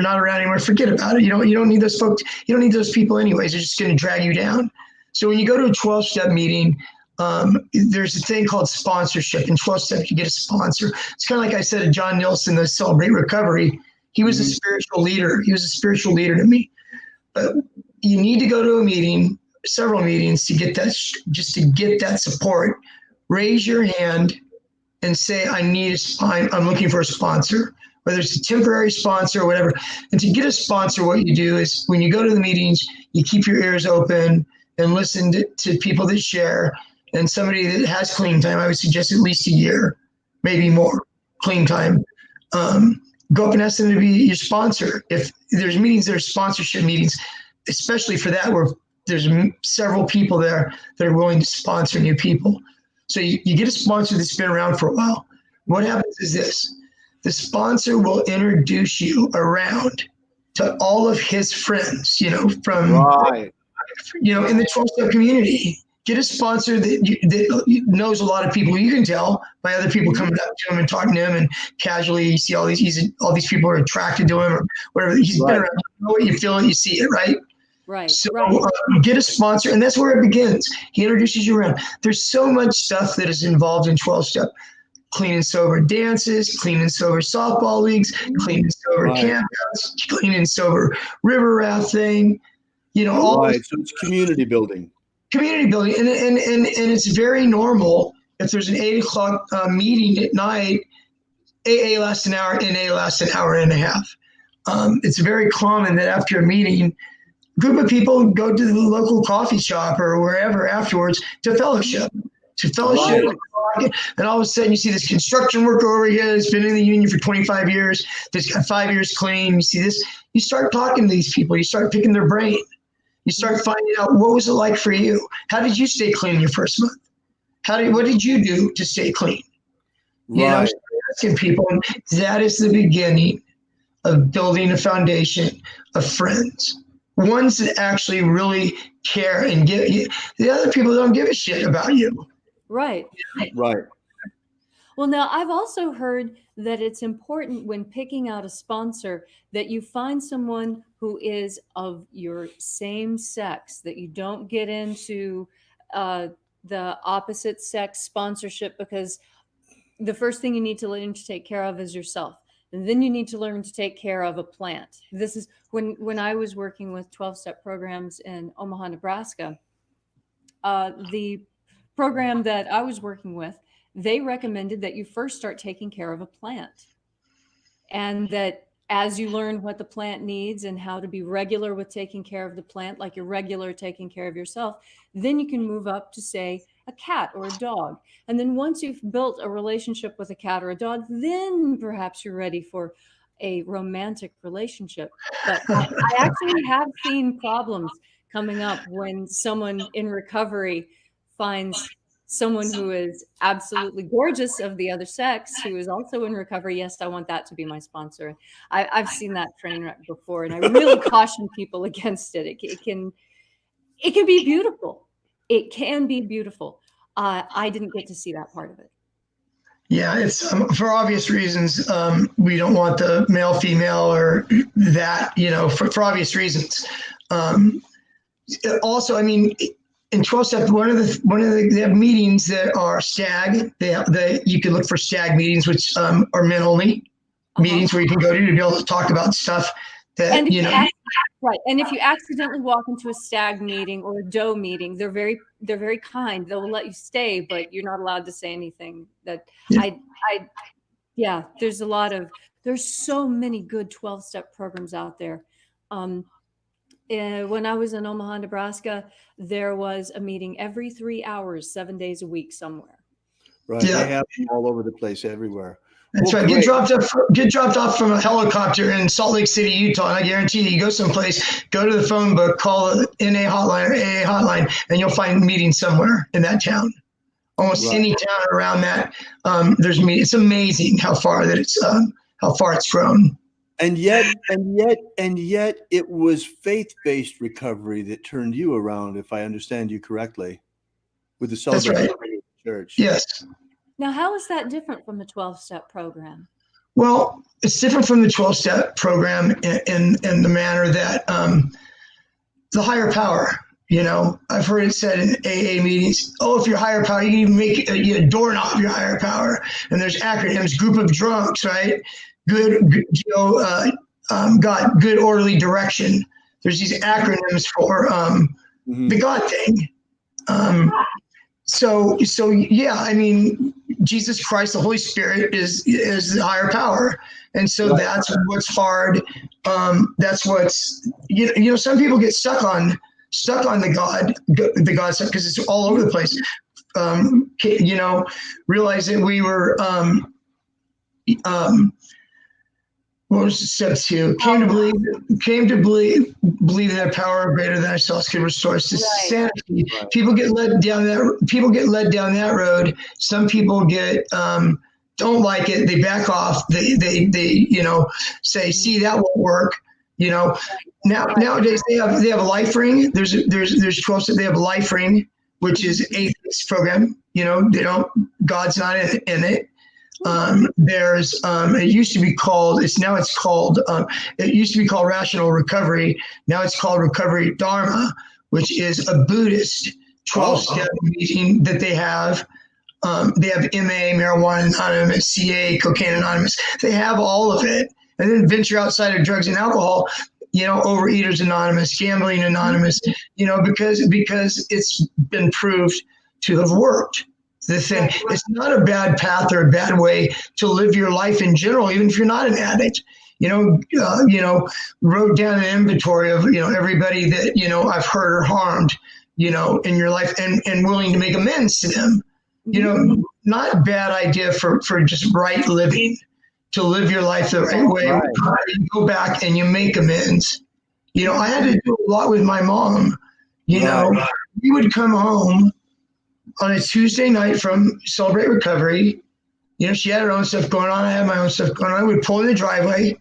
not around anymore, forget about it. You don't need those folks. You don't need those people anyways. They're just going to drag you down. So when you go to a 12-step meeting, there's a thing called sponsorship. In 12-step, you get a sponsor. It's kind of like I said to John Nielsen, the Celebrate Recovery. He was a spiritual leader. He was a spiritual leader to me. But you need to go to a meeting, several meetings, to get that, just to get that support. Raise your hand and say, I'm looking for a sponsor, whether it's a temporary sponsor or whatever. And to get a sponsor, what you do is when you go to the meetings, you keep your ears open and listen to people that share. And somebody that has clean time, I would suggest at least a year, maybe more clean time. Go up and ask them to be your sponsor. If there's meetings, there's sponsorship meetings, especially for that, where there's several people there that are willing to sponsor new people. So you get a sponsor that's been around for a while. What happens is this: the sponsor will introduce you around to all of his friends, from, Right. in the 12-step community. Get a sponsor that knows a lot of people. You can tell by other people coming up to him and talking to him, and casually you see all these people are attracted to him or whatever. He's been around. You know it, you feel it, you see it, right? Right. So right. Get a sponsor, and that's where it begins. He introduces you around. There's so much stuff that is involved in 12-step. Clean and sober dances, clean and sober softball leagues, clean and sober campouts, clean and sober river rafting. All right. So it's community building. Community building, and it's very normal. If there's an 8 o'clock meeting at night, AA lasts an hour, NA lasts an hour and a half. It's very common that after a meeting, a group of people go to the local coffee shop or wherever afterwards to fellowship. Right. And all of a sudden you see this construction worker over here that's been in the union for 25 years, that's got 5 years clean. You see this, you start talking to these people, you start picking their brain. You start finding out, what was it like for you? How did you stay clean your first month? What did you do to stay clean? Right. Asking people, and that is the beginning of building a foundation of friends. Ones that actually really care and give you. The other people don't give a shit about you. Right. Right. Well, now I've also heard that it's important when picking out a sponsor that you find someone who is of your same sex, that you don't get into the opposite sex sponsorship, because the first thing you need to learn to take care of is yourself. And then you need to learn to take care of a plant. This is when I was working with 12-step programs in Omaha, Nebraska, the program that I was working with, they recommended that you first start taking care of a plant, and that as you learn what the plant needs and how to be regular with taking care of the plant, like you're regular taking care of yourself, then you can move up to, say, a cat or a dog. And then once you've built a relationship with a cat or a dog, then perhaps you're ready for a romantic relationship. But I actually have seen problems coming up when someone in recovery finds someone who is absolutely gorgeous of the other sex, who is also in recovery. Yes, I want that to be my sponsor. I've seen that train wreck before, and I really caution people against it. It can be beautiful. It can be beautiful. I didn't get to see that part of it. Yeah, it's for obvious reasons. We don't want the male, female, or that, for obvious reasons. Also, I mean, in 12-step, they have meetings that are stag. You can look for stag meetings, which are men only meetings where you can go to be able to talk about stuff that right. And if you accidentally walk into a stag meeting or a doe meeting, they're very kind. They'll let you stay, but you're not allowed to say anything. There's so many good 12-step programs out there. When I was in Omaha, Nebraska, there was a meeting every 3 hours, 7 days a week somewhere. Right. Yeah. They have them all over the place, everywhere. That's right. Get dropped off from a helicopter in Salt Lake City, Utah, and I guarantee you go someplace, go to the phone book, call the NA hotline or AA hotline, and you'll find meetings somewhere in that town. Almost any town around that, there's meetings. It's amazing how far it's grown. And yet, it was faith-based recovery that turned you around, if I understand you correctly, with the celebration of the church. Yes. Now, how is that different from the 12-step program? Well, it's different from the 12-step program in the manner that the higher power. I've heard it said in AA meetings, if you're higher power, you can even make a doorknob your higher power. And there's acronyms, group of drunks, right? Got good orderly direction. There's these acronyms for the God thing. So yeah, I mean, Jesus Christ, the Holy Spirit is the higher power. And so that's what's hard. That's what's, some people get stuck on the God stuff because it's all over the place. Realizing we were, what was step 2? Came to believe that power greater than ourselves could restore us to sanity. Right. People get led down that road. Some people don't like it. They back off. They say, see, that won't work. You know, nowadays they have a life ring. There's 12 steps. They have a life ring, which is atheist program. You know, God's not in it. It used to be called, it used to be called Rational Recovery. Now it's called Recovery Dharma, which is a Buddhist 12-step meeting that they have. They have MA, Marijuana Anonymous, CA, Cocaine Anonymous. They have all of it. And then venture outside of drugs and alcohol, you know, Overeaters Anonymous, Gambling Anonymous, you know, because it's been proved to have worked. The thing, it's not a bad path or a bad way to live your life in general, even if you're not an addict. You know, wrote down an inventory of, you know, everybody that, you know, I've hurt or harmed, you know, in your life, and willing to make amends to them. You know, not a bad idea for just right living, to live your life the right way. Right. You go back and you make amends. You know, I had to do a lot with my mom. You know, we would come home on a Tuesday night from Celebrate Recovery. You know, she had her own stuff going on. I had my own stuff going on. I would pull in the driveway,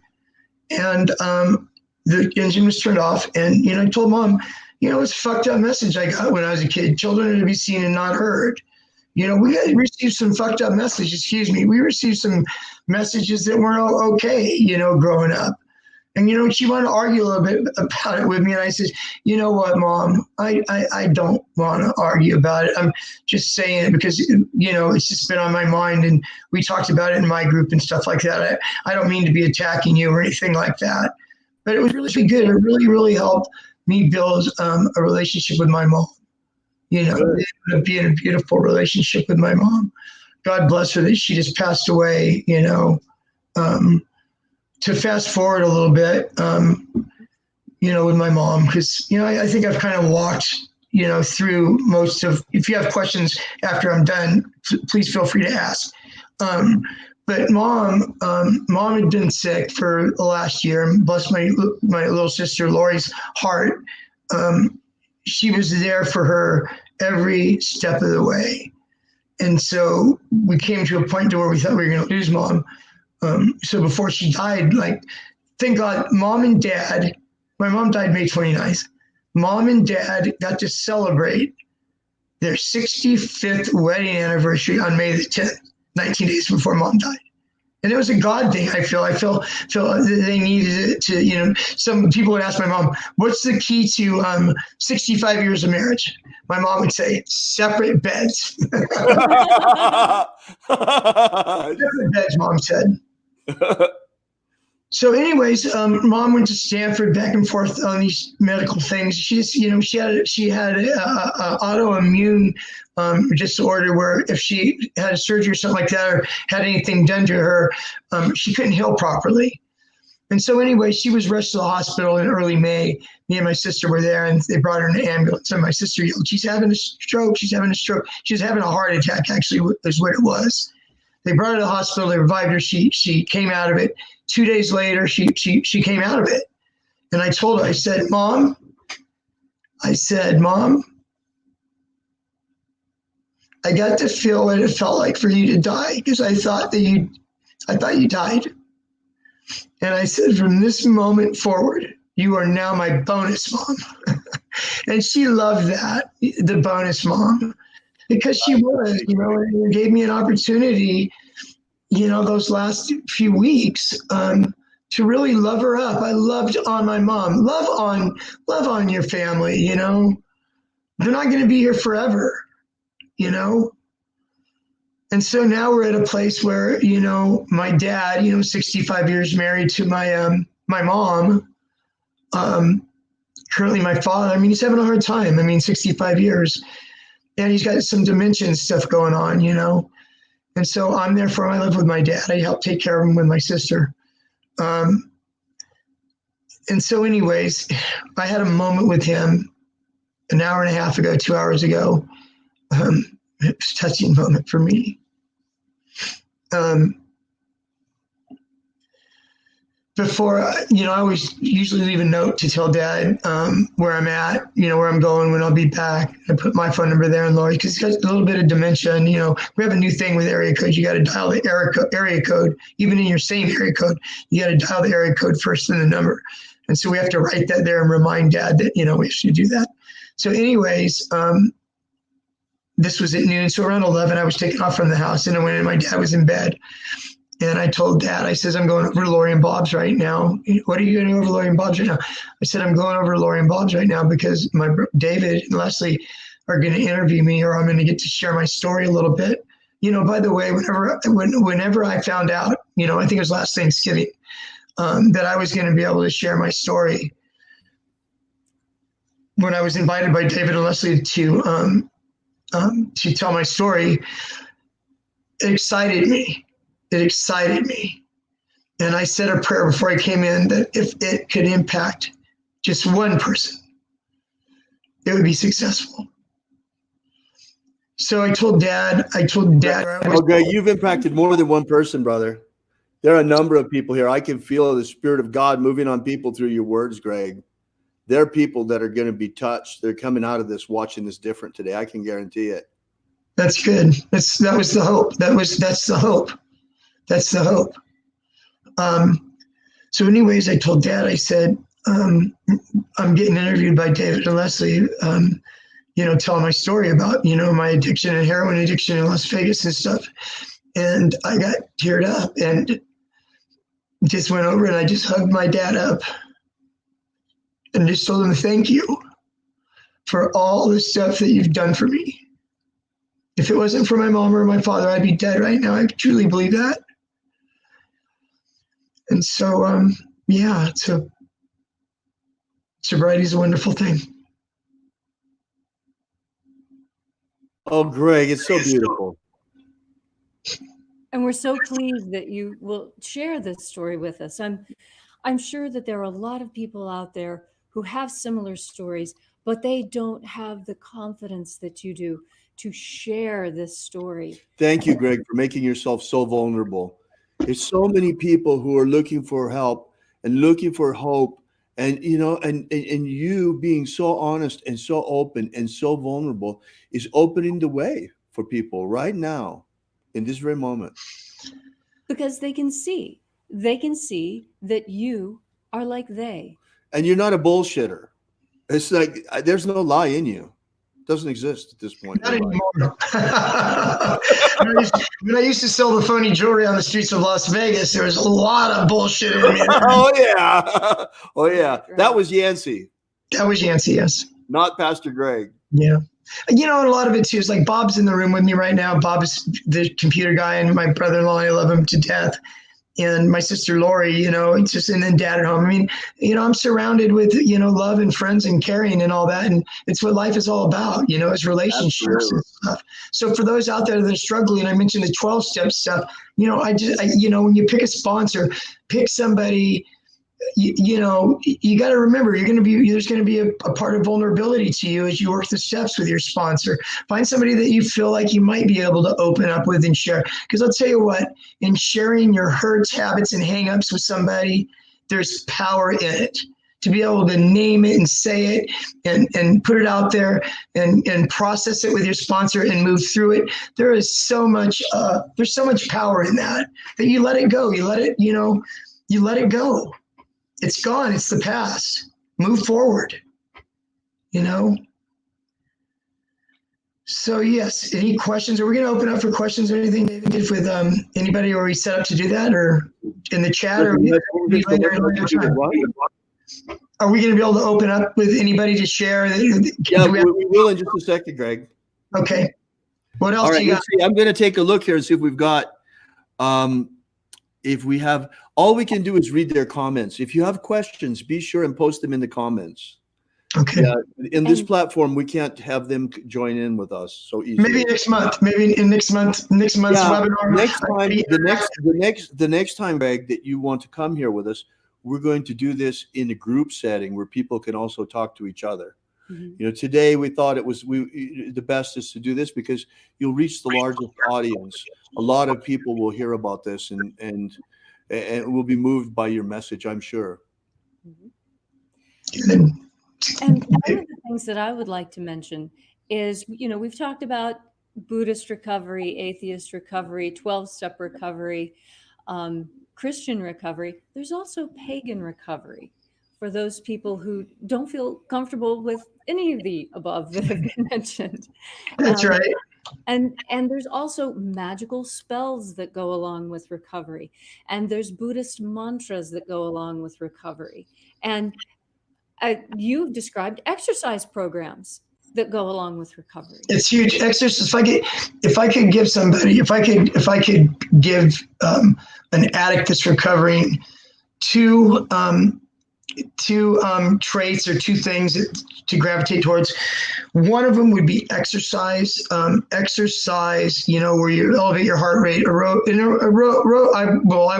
and the engine was turned off. And, you know, I told Mom, you know, it's a fucked up message I got when I was a kid. Children are to be seen and not heard. You know, we received some fucked up messages. We received some messages that weren't okay, you know, growing up. And, you know, she wanted to argue a little bit about it with me. And I said, you know what, Mom, I don't want to argue about it. I'm just saying it because, you know, it's just been on my mind. And we talked about it in my group and stuff like that. I don't mean to be attacking you or anything like that. But it was really good. It really, really helped me build a relationship with my mom. You know, be in a beautiful relationship with my mom. God bless her that she just passed away, you know. To fast forward a little bit, you know, with my mom, because, you know, I think I've kind of walked, you know, through most of, if you have questions after I'm done, please feel free to ask. But mom had been sick for the last year, and bless my little sister Lori's heart. She was there for her every step of the way. And so we came to a point to where we thought we were going to lose Mom. So before she died, like, thank God, Mom and Dad, my mom died May 29th. Mom and Dad got to celebrate their 65th wedding anniversary on May the 10th, 19 days before Mom died. And it was a God thing. I feel they needed it to, you know, some people would ask my mom, what's the key to 65 years of marriage? My mom would say, separate beds. Separate beds, Mom said. So anyways, Mom went to Stanford back and forth on these medical things. She just, you know, she had a autoimmune disorder where if she had a surgery or something like that, or had anything done to her, she couldn't heal properly. And so anyway, she was rushed to the hospital in early May. Me and my sister were there, and they brought her in an ambulance. And my sister yelled, she's having a stroke. She's having a stroke. She was having a heart attack, actually, is what it was. They brought her to the hospital. They revived her. She came out of it. 2 days later, she came out of it. And I told her, I said, Mom, I got to feel what it felt like for you to die, because I thought you died. And I said, from this moment forward, you are now my bonus mom. And she loved that, the bonus mom, because she was, you know, and it gave me an opportunity, you know, those last few weeks, to really love her up. I loved on my mom. Love on your family, you know. They're not going to be here forever, you know. And so now we're at a place where, you know, my dad, you know, 65 years married to my mom, currently my father. I mean, he's having a hard time. I mean, 65 years. And he's got some dementia and stuff going on, you know. And so I'm there for him. I live with my dad. I help take care of him with my sister. And so anyways, I had a moment with him an hour and a half ago, 2 hours ago. It was a touching moment for me. before, I always usually leave a note to tell Dad where I'm at, where I'm going, when I'll be back. I put my phone number there and Lori, because he's got a little bit of dementia. And, we have a new thing with area code. You got to dial the area code, even in your same area code. You got to dial the area code first and the number. And so we have to write that there and remind Dad that, we should do that. So anyways, this was at noon. So around 11, I was taken off from the house, and I went in. My dad was in bed. And I told Dad, I says, I'm going over to Lori and Bob's right now. What are you going over to Lori and Bob's right now? I said, I'm going over to Lori and Bob's right now because David and Leslie are going to interview me, or I'm going to get to share my story a little bit. By the way, whenever I found out, I think it was last Thanksgiving, that I was going to be able to share my story, when I was invited by David and Leslie to tell my story, it excited me. It excited me. And I said a prayer before I came in that if it could impact just one person, it would be successful. So I told Dad. Okay, you've impacted more than one person, brother. There are a number of people here. I can feel the Spirit of God moving on people through your words, Greg. There are people that are going to be touched. They're coming out of this, watching this different today. I can guarantee it. That's good. That was the hope. That's the hope. That's the hope. So anyways, I told Dad, I said, I'm getting interviewed by David and Leslie, telling my story about, my addiction and heroin addiction in Las Vegas and stuff. And I got teared up and just went over and I just hugged my dad up and just told him, thank you for all the stuff that you've done for me. If it wasn't for my mom or my father, I'd be dead right now. I truly believe that. And so, sobriety is a wonderful thing. Oh, Greg, it's so beautiful. And we're so pleased that you will share this story with us. I'm sure that there are a lot of people out there who have similar stories, but they don't have the confidence that you do to share this story. Thank you, Greg, for making yourself so vulnerable. There's so many people who are looking for help and looking for hope, and you being so honest and so open and so vulnerable is opening the way for people right now in this very moment. Because they can see that you are like they. And you're not a bullshitter. It's like there's no lie in you. Doesn't exist at this point. Not anymore. When I used to sell the phony jewelry on the streets of Las Vegas, there was a lot of bullshit in me. Oh yeah. That was Yancey. That was Yancey, yes. Not Pastor Greg. Yeah. And a lot of it too is like Bob's in the room with me right now. Bob is the computer guy, and my brother-in-law, I love him to death. And my sister Lori, it's just, and then Dad at home. I mean, I'm surrounded with, love and friends and caring and all that. And it's what life is all about, is relationships. Absolutely. And stuff. So for those out there that are struggling, I mentioned the 12-step stuff, when you pick a sponsor, pick somebody, you got to remember there's going to be a part of vulnerability to you as you work the steps with your sponsor. Find somebody that you feel like you might be able to open up with and share. Because I'll tell you what, in sharing your hurts, habits, and hangups with somebody, there's power in it. To be able to name it and say it and put it out there and process it with your sponsor and move through it. There is so much there's so much power in that you let it go. You let it go. It's gone. It's the past. Move forward, So yes, any questions? Are we going to open up for questions or anything, David, with anybody? Or are we set up to do that, or in the chat? Or are we going to be able to open up with anybody to share? Yeah, we will in just a second, Greg. Okay. What else do you got? I'm going to take a look here and see if we've got if we have, all we can do is read their comments. If you have questions, be sure and post them in the comments. Okay. In this platform, we can't have them join in with us so easily. Maybe next month. Maybe in next month's webinar. The next time, Greg, that you want to come here with us, we're going to do this in a group setting where people can also talk to each other. Mm-hmm. Today we thought it was the best is to do this because you'll reach the largest audience. A lot of people will hear about this, and and will be moved by your message, I'm sure. And one of the things that I would like to mention is, we've talked about Buddhist recovery, atheist recovery, 12-step recovery, Christian recovery. There's also pagan recovery for those people who don't feel comfortable with any of the above that have been mentioned. That's right. And there's also magical spells that go along with recovery. And there's Buddhist mantras that go along with recovery. And you've described exercise programs that go along with recovery. It's huge. Exercise. If I could give an addict that's recovering two traits or two things to gravitate towards. One of them would be exercise. Exercise, where you elevate your heart rate. I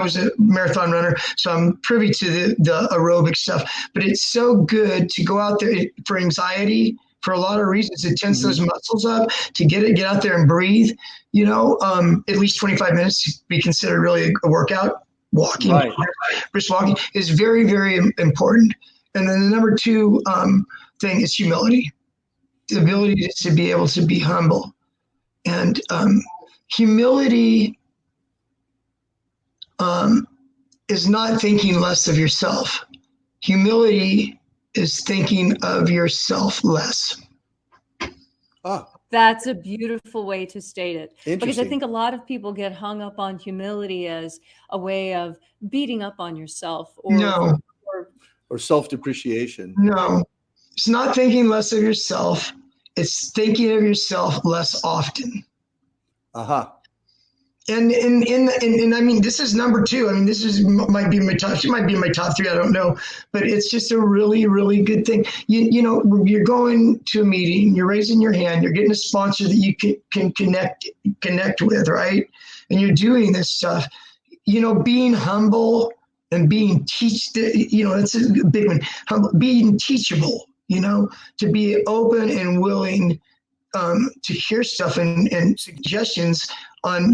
was a marathon runner, so I'm privy to the aerobic stuff. But it's so good to go out there for anxiety. For a lot of reasons, it tense those muscles up to get out there and breathe. At least 25 minutes to be considered really a workout. Walking, right. Brisk walking is very, very important. And then the number two thing is humility, the ability to be able to be humble. And humility is not thinking less of yourself. Humility is thinking of yourself less. That's a beautiful way to state it. Because I think a lot of people get hung up on humility as a way of beating up on yourself or self-depreciation. No, it's not thinking less of yourself. It's thinking of yourself less often. And I mean, this is number two. I mean, might be my top 3. I don't know, but it's just a really, really good thing. You're going to a meeting, you're raising your hand, you're getting a sponsor that you can connect with, right? And you're doing this stuff. Being humble and being that's a big one. Being teachable. To be open and willing to hear stuff and suggestions on,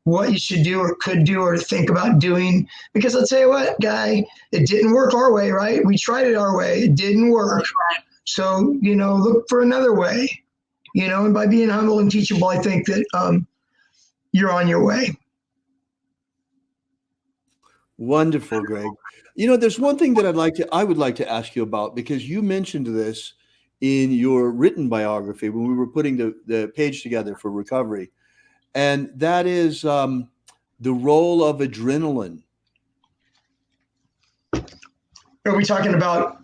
what you should do or could do or think about doing. Because I'll tell you what, guy, it didn't work our way, right? We tried it our way. It didn't work. So, look for another way, and by being humble and teachable, I think that you're on your way. Wonderful, Greg. There's one thing that I would like to ask you about, because you mentioned this in your written biography when we were putting the page together for recovery. And that is the role of adrenaline. Are we talking about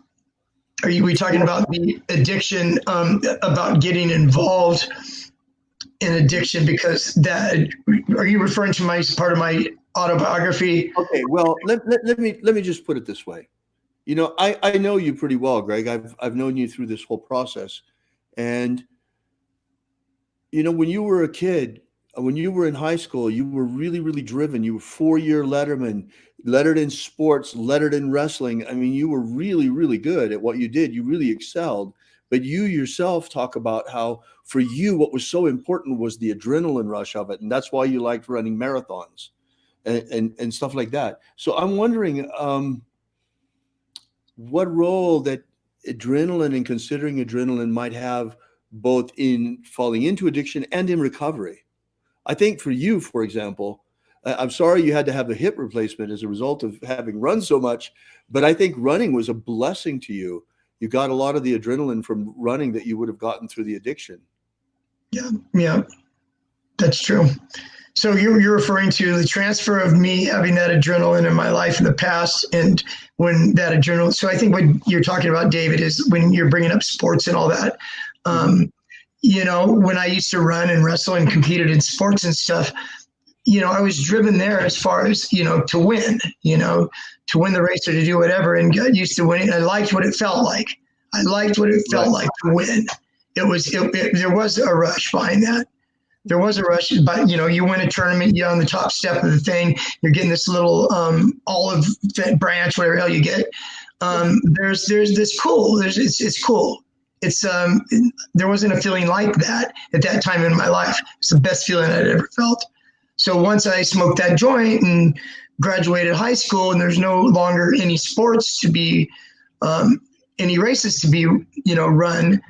the addiction, about getting involved in addiction? Because are you referring to part of my autobiography? Okay, well, let me just put it this way. I know you pretty well, Greg. I've known you through this whole process. And, when you were a kid, when you were in high school, you were really, really driven. You were 4-year letterman, lettered in sports, lettered in wrestling. I mean, you were really, really good at what you did. You really excelled. But you yourself talk about how for you, what was so important was the adrenaline rush of it. And that's why you liked running marathons and stuff like that. So I'm wondering what role that adrenaline and considering adrenaline might have both in falling into addiction and in recovery. I think for you, for example, I'm sorry you had to have a hip replacement as a result of having run so much, but I think running was a blessing to you. You got a lot of the adrenaline from running that you would have gotten through the addiction. Yeah, that's true. So you're referring to the transfer of me having that adrenaline in my life in the past, and when that adrenaline. So I think what you're talking about, David, is when you're bringing up sports and all that. When I used to run and wrestle and competed in sports and stuff, I was driven there as far as, to win, to win the race or to do whatever, and got used to winning. I liked what it felt like. Like to win. There was a rush behind that. There was a rush, but you win a tournament, you're on the top step of the thing, you're getting this little olive branch, whatever hell you get. There's this cool. It's cool. It's there wasn't a feeling like that at that time in my life. It's the best feeling I'd ever felt. So once I smoked that joint and graduated high school and there's no longer any sports to be, any races to be, run,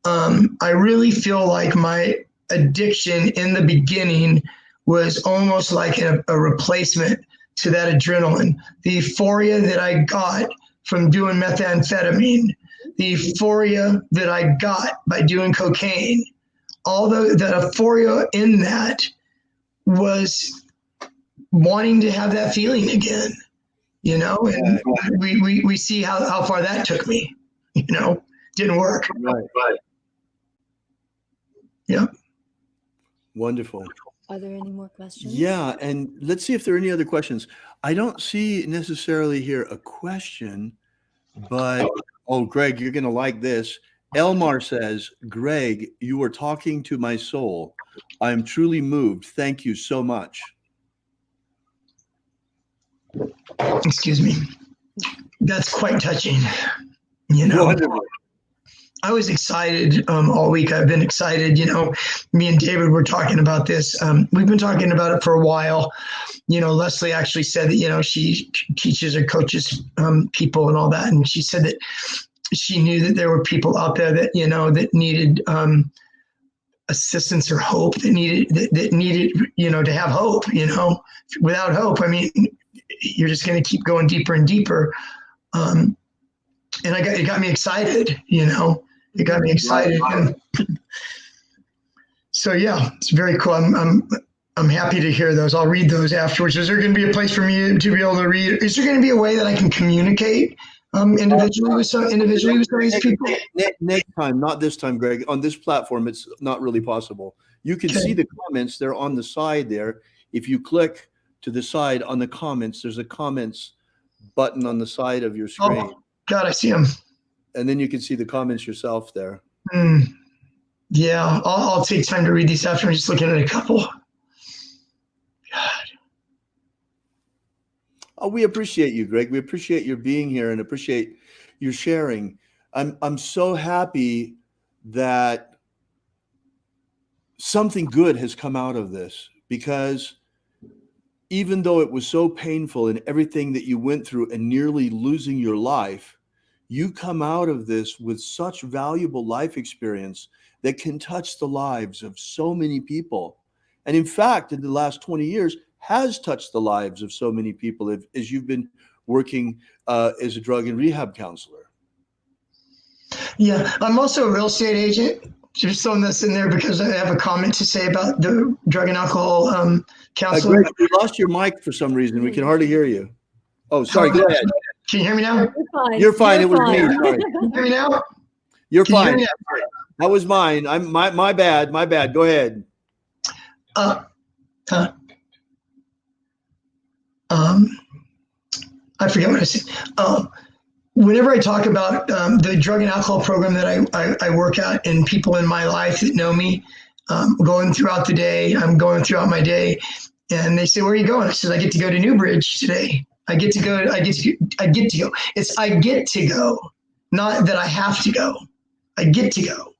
I really feel like my addiction in the beginning was almost like a replacement to that adrenaline. The euphoria that I got from doing methamphetamine, the euphoria that I got by doing cocaine, all the euphoria in that was wanting to have that feeling again, and we see how far that took me, didn't work. Right. Yeah. Wonderful. Are there any more questions? Yeah, and let's see if there are any other questions. I don't see necessarily here a question, but Greg, you're going to like this. Elmar says, Greg, you are talking to my soul. I am truly moved. Thank you so much. Excuse me. That's quite touching. Wonderful. I was excited all week. I've been excited. Me and David were talking about this. We've been talking about it for a while. Leslie actually said that, she teaches or coaches people and all that. And she said that she knew that there were people out there that, that needed assistance or hope, that needed, to have hope, without hope. I mean, you're just going to keep going deeper and deeper. And it got me excited, It got me excited. So yeah, it's very cool. I'm happy to hear those. I'll read those afterwards. Is there going to be a place for me to be able to read? Is there going to be a way that I can communicate individually with some of these people? Next time, not this time, Greg. On this platform, it's not really possible. You can see the comments. They're on the side there. If you click to the side on the comments, there's a comments button on the side of your screen. Oh, God, I see them. And then you can see the comments yourself there. Yeah, I'll take time to read these after. I'm just looking at a couple. God. Oh, we appreciate you, Greg. We appreciate your being here and appreciate your sharing. I'm so happy that something good has come out of this, because even though it was so painful and everything that you went through and nearly losing your life, you come out of this with such valuable life experience that can touch the lives of so many people. And in fact, in the last 20 years, has touched the lives of so many people as you've been working as a drug and rehab counselor. Yeah, I'm also a real estate agent. Just throwing this in there because I have a comment to say about the drug and alcohol counseling. Greg, we lost your mic for some reason. We can hardly hear you. Oh, sorry. Go ahead. Can you hear me now? You're fine. It was me. Sorry. Can you hear me now? You're fine. That was mine. My bad. My bad. Go ahead. I forget what I said. Whenever I talk about the drug and alcohol program that I work at, and people in my life that know me, going throughout the day, I'm going throughout my day, and they say, "Where are you going?" I said, "I get to go to Newbridge today. I get to go. It's I get to go, not that I have to go. I get to go,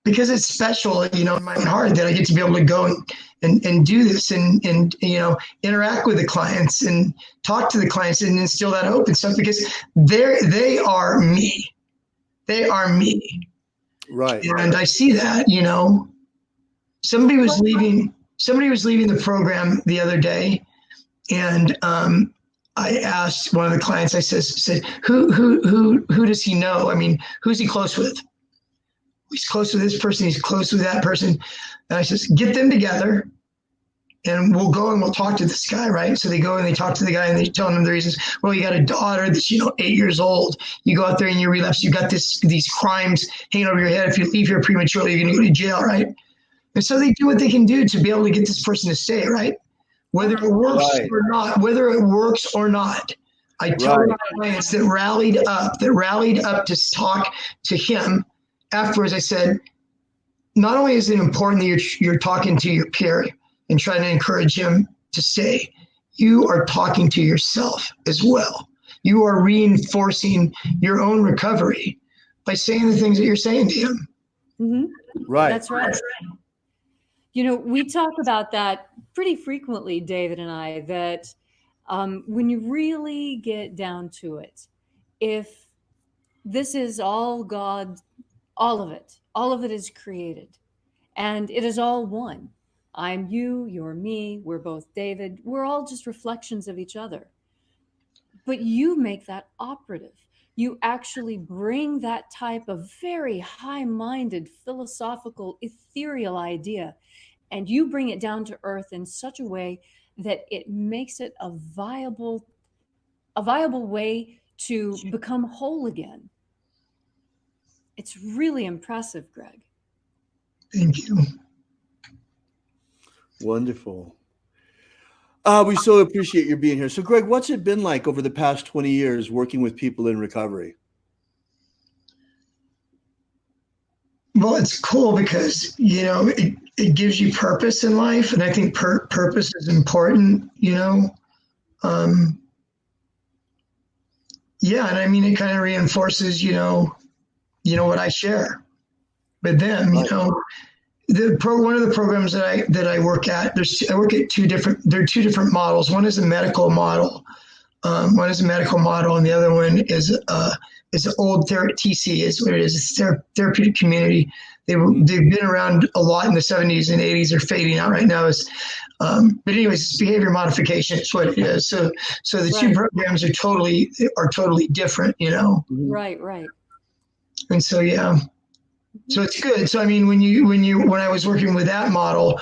because it's special, in my heart that I get to be able to go and do this and interact with the clients and talk to the clients and instill that hope and stuff, because they are me. They are me. Right. And I see that, somebody was leaving the program the other day, and I asked one of the clients, I said, who does he know? I mean, who's he close with? He's close with this person. He's close with that person. And I says, get them together and we'll go and we'll talk to this guy, right? So they go and they talk to the guy and they tell him the reasons. Well, you got a daughter that's, 8 years old. You go out there and you relapse. You got these crimes hanging over your head. If you leave here prematurely, you're going to go to jail, right? And so they do what they can do to be able to get this person to stay, right? Whether it works or not, I tell my clients that rallied up to talk to him. Afterwards, I said, not only is it important that you're talking to your peer and trying to encourage him to stay, you are talking to yourself as well. You are reinforcing your own recovery by saying the things that you're saying to him. Mm-hmm. Right. That's right. You know, we talk about that pretty frequently, David and I, that when you really get down to it, if this is all God, all of it is created, and it is all one. I'm you, you're me, we're both David, we're all just reflections of each other. But you make that operative. You actually bring that type of very high minded, philosophical, ethereal idea, and you bring it down to earth in such a way that it makes it a viable way to become whole again. It's really impressive, Greg. Thank you. Wonderful. We so appreciate your being here. So, Greg, what's it been like over the past 20 years working with people in recovery? Well, it's cool because, you know, it gives you purpose in life. And I think purpose is important, you know. Yeah, and I mean, it kind of reinforces, you know, what I share with them, you know. One of the programs that I work at, I work at two different models. One is a medical model. And the other one is an old TC is what it is. It's therapeutic community. They've been around a lot in the 70s and 80s. They're fading out right now. But anyways, it's behavior modification. It's what it is. So the two programs are totally different, you know. Right. And so yeah. So it's good. So I mean, when I was working with that model,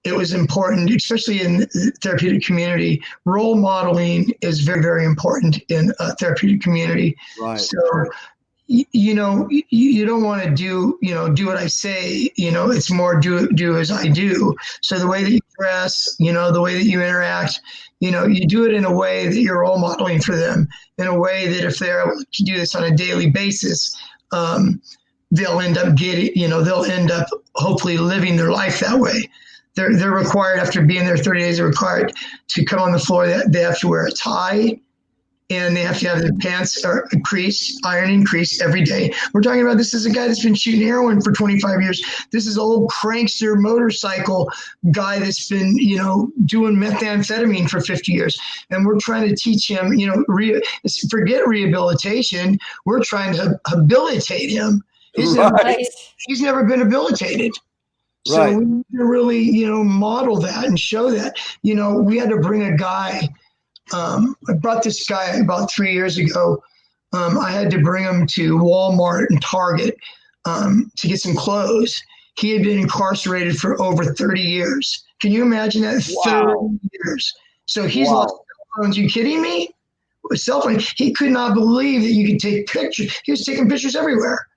it was important, especially in the therapeutic community. Role modeling is very, very important in a therapeutic community. Right. So you know, you don't want to do what I say. You know, it's more do as I do. So the way that you dress, you know, the way that you interact, you know, you do it in a way that you're role modeling for them, in a way that if they're able to do this on a daily basis, they'll end up hopefully living their life that way. They're required, after being there 30 days, they're required to come on the floor. They have to wear a tie, and they have to have their pants iron increase every day. We're talking about, this is a guy that's been shooting heroin for 25 years. This is an old prankster motorcycle guy that's been, you know, doing methamphetamine for 50 years. And we're trying to teach him, you know, forget rehabilitation. We're trying to habilitate him. He's never been habilitated. So Right. we need to really, you know, model that and show that. You know, we had to bring a guy. I brought this guy about 3 years ago. I had to bring him to Walmart and Target to get some clothes. He had been incarcerated for over 30 years. Can you imagine that? Wow. 30 years. So he's lost cell phones. You kidding me? A cell phone. He could not believe that you could take pictures. He was taking pictures everywhere.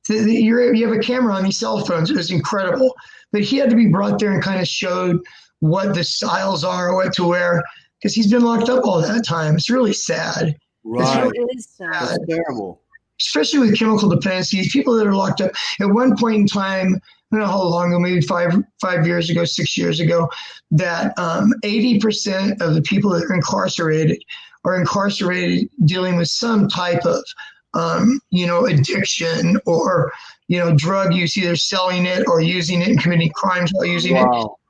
You have a camera on these cell phones. It was incredible. But he had to be brought there and kind of showed what the styles are, what to wear, because he's been locked up all that time. It's really sad. Right. It is sad. That's terrible. Especially with chemical dependencies, people that are locked up. At one point in time, I don't know how long ago, maybe 5 years ago, 6 years ago, that 80% of the people that are incarcerated dealing with some type of addiction or, drug use, either selling it or using it and committing crimes while using it.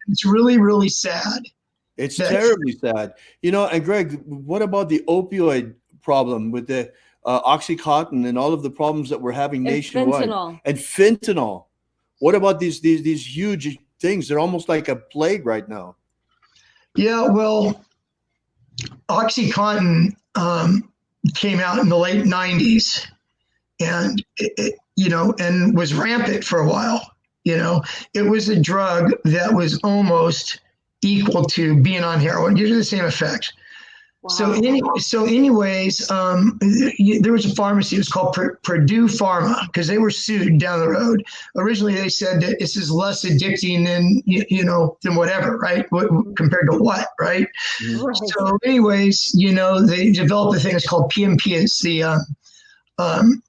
It's really, really sad. It's terribly sad. And Greg, what about the opioid problem with the Oxycontin and all of the problems that we're having nationwide? And fentanyl. What about these huge things? They're almost like a plague right now. Yeah, well, Oxycontin came out in the late 90s and and was rampant for a while. It was a drug that was almost equal to being on heroin. Gives you the same effect. Wow. Anyways, there was a pharmacy. It was called Purdue Pharma because they were sued down the road. Originally, they said that this is less addicting than whatever, right? Compared to what, right? Right. So, anyways, they developed a thing. It's called PMP. It's the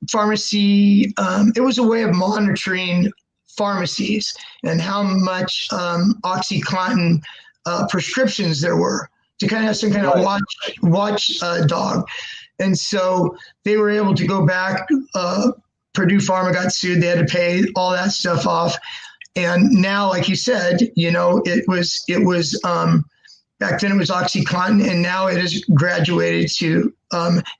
pharmacy. It was a way of monitoring pharmacies and how much OxyContin prescriptions there were, to kind of have some kind of watch dog. And so they were able to go back. Purdue Pharma got sued. They had to pay all that stuff off. And now, like you said, it was back then it was OxyContin, and now it has graduated to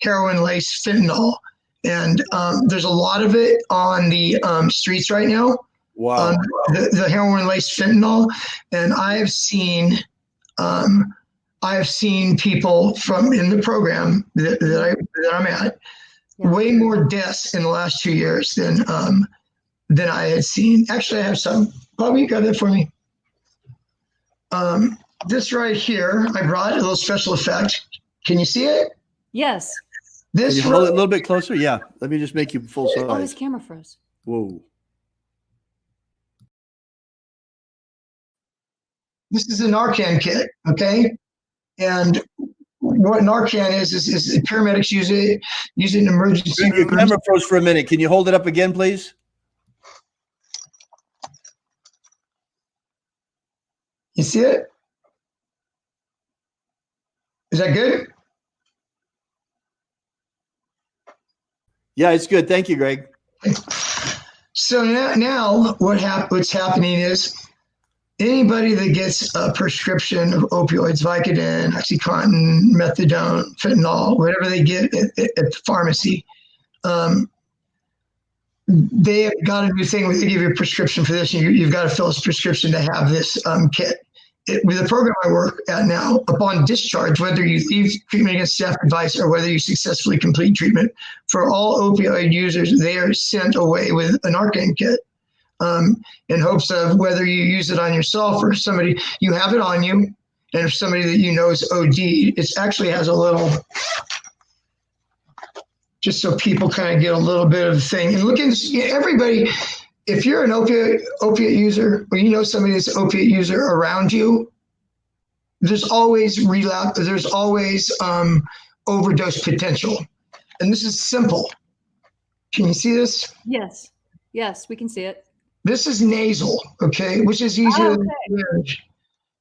heroin-laced fentanyl. And there's a lot of it on the streets right now. Wow. The heroin-laced fentanyl, and I have seen people from in the program that I'm at, way more deaths in the last 2 years than I had seen. Actually, I have some. Bobby, you got that for me? This right here, I brought a little special effect. Can you see it? Yes. Can you hold it a little bit closer? Yeah. Let me just make you full size. Oh, his camera froze. Whoa. This is a Narcan kit, okay? And what Narcan is paramedics use it in emergency Your rooms. camera froze for a minute. Can you hold it up again, please? You see it? Is that good? Yeah, it's good. Thank you, Greg. So now what's happening is anybody that gets a prescription of opioids, Vicodin, OxyContin, methadone, fentanyl, whatever they get at the pharmacy, they have got a new thing where they give you a prescription for this, and you've got to fill this prescription to have this kit. With the program I work at now, upon discharge, whether you leave treatment against staff advice or whether you successfully complete treatment, for all opioid users, they are sent away with a Narcan kit in hopes of whether you use it on yourself or somebody, you have it on you, and if somebody that you know is OD, it actually has a little, just so people kind of get a little bit of a thing. And look at everybody. If you're an opiate user, or you know somebody that's an opiate user around you, there's always relapse. There's always overdose potential, and this is simple. Can you see this? Yes. Yes, we can see it. This is nasal, okay, which is easier than Lineage.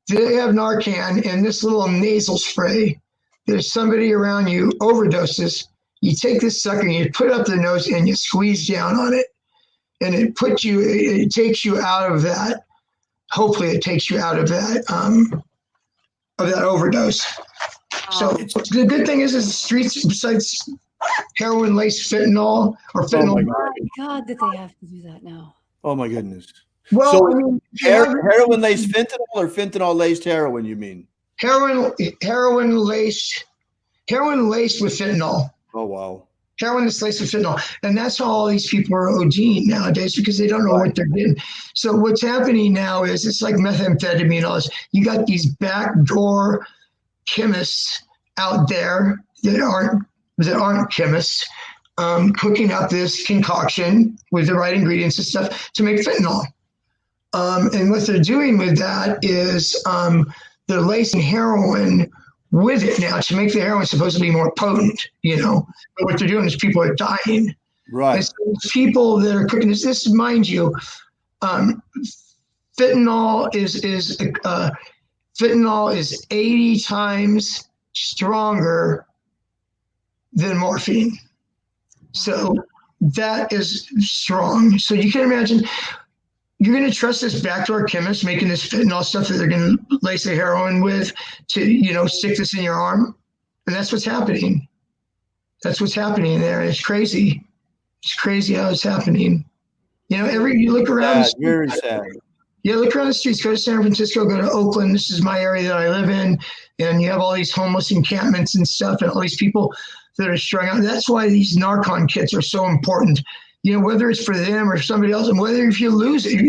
They have Narcan in this little nasal spray. There's somebody around you overdoses. You take this sucker and you put it up their nose and you squeeze down on it. And it takes you out of that. Hopefully, it takes you out of that overdose. So the good thing is the streets, besides heroin-laced fentanyl or fentanyl. Oh my God, that they have to do that now. Oh my goodness. Well, so I mean, heroin-laced fentanyl or fentanyl-laced heroin? You mean heroin-laced with fentanyl? Oh wow. Heroin is laced with fentanyl. And that's how all these people are ODing nowadays, because they don't know what they're getting. So what's happening now is it's like methamphetamine. All this. You got these backdoor chemists out there that aren't chemists cooking up this concoction with the right ingredients and stuff to make fentanyl. And what they're doing with that is they're lacing heroin with it now to make the heroin supposedly more potent, But what they're doing is people are dying. Right. And so people that are cooking this, mind you, fentanyl is 80 times stronger than morphine. So that is strong. So you can imagine you're going to trust this backdoor chemist making this fentanyl stuff that they're going to lace the heroin with to, stick this in your arm. And that's what's happening. That's what's happening there. It's crazy. It's crazy how it's happening. You look around. Sad, very sad. Yeah, look around the streets. Go to San Francisco, go to Oakland. This is my area that I live in. And you have all these homeless encampments and stuff and all these people that are strung out. That's why these Narcan kits are so important. Whether it's for them or somebody else, and whether if you lose it,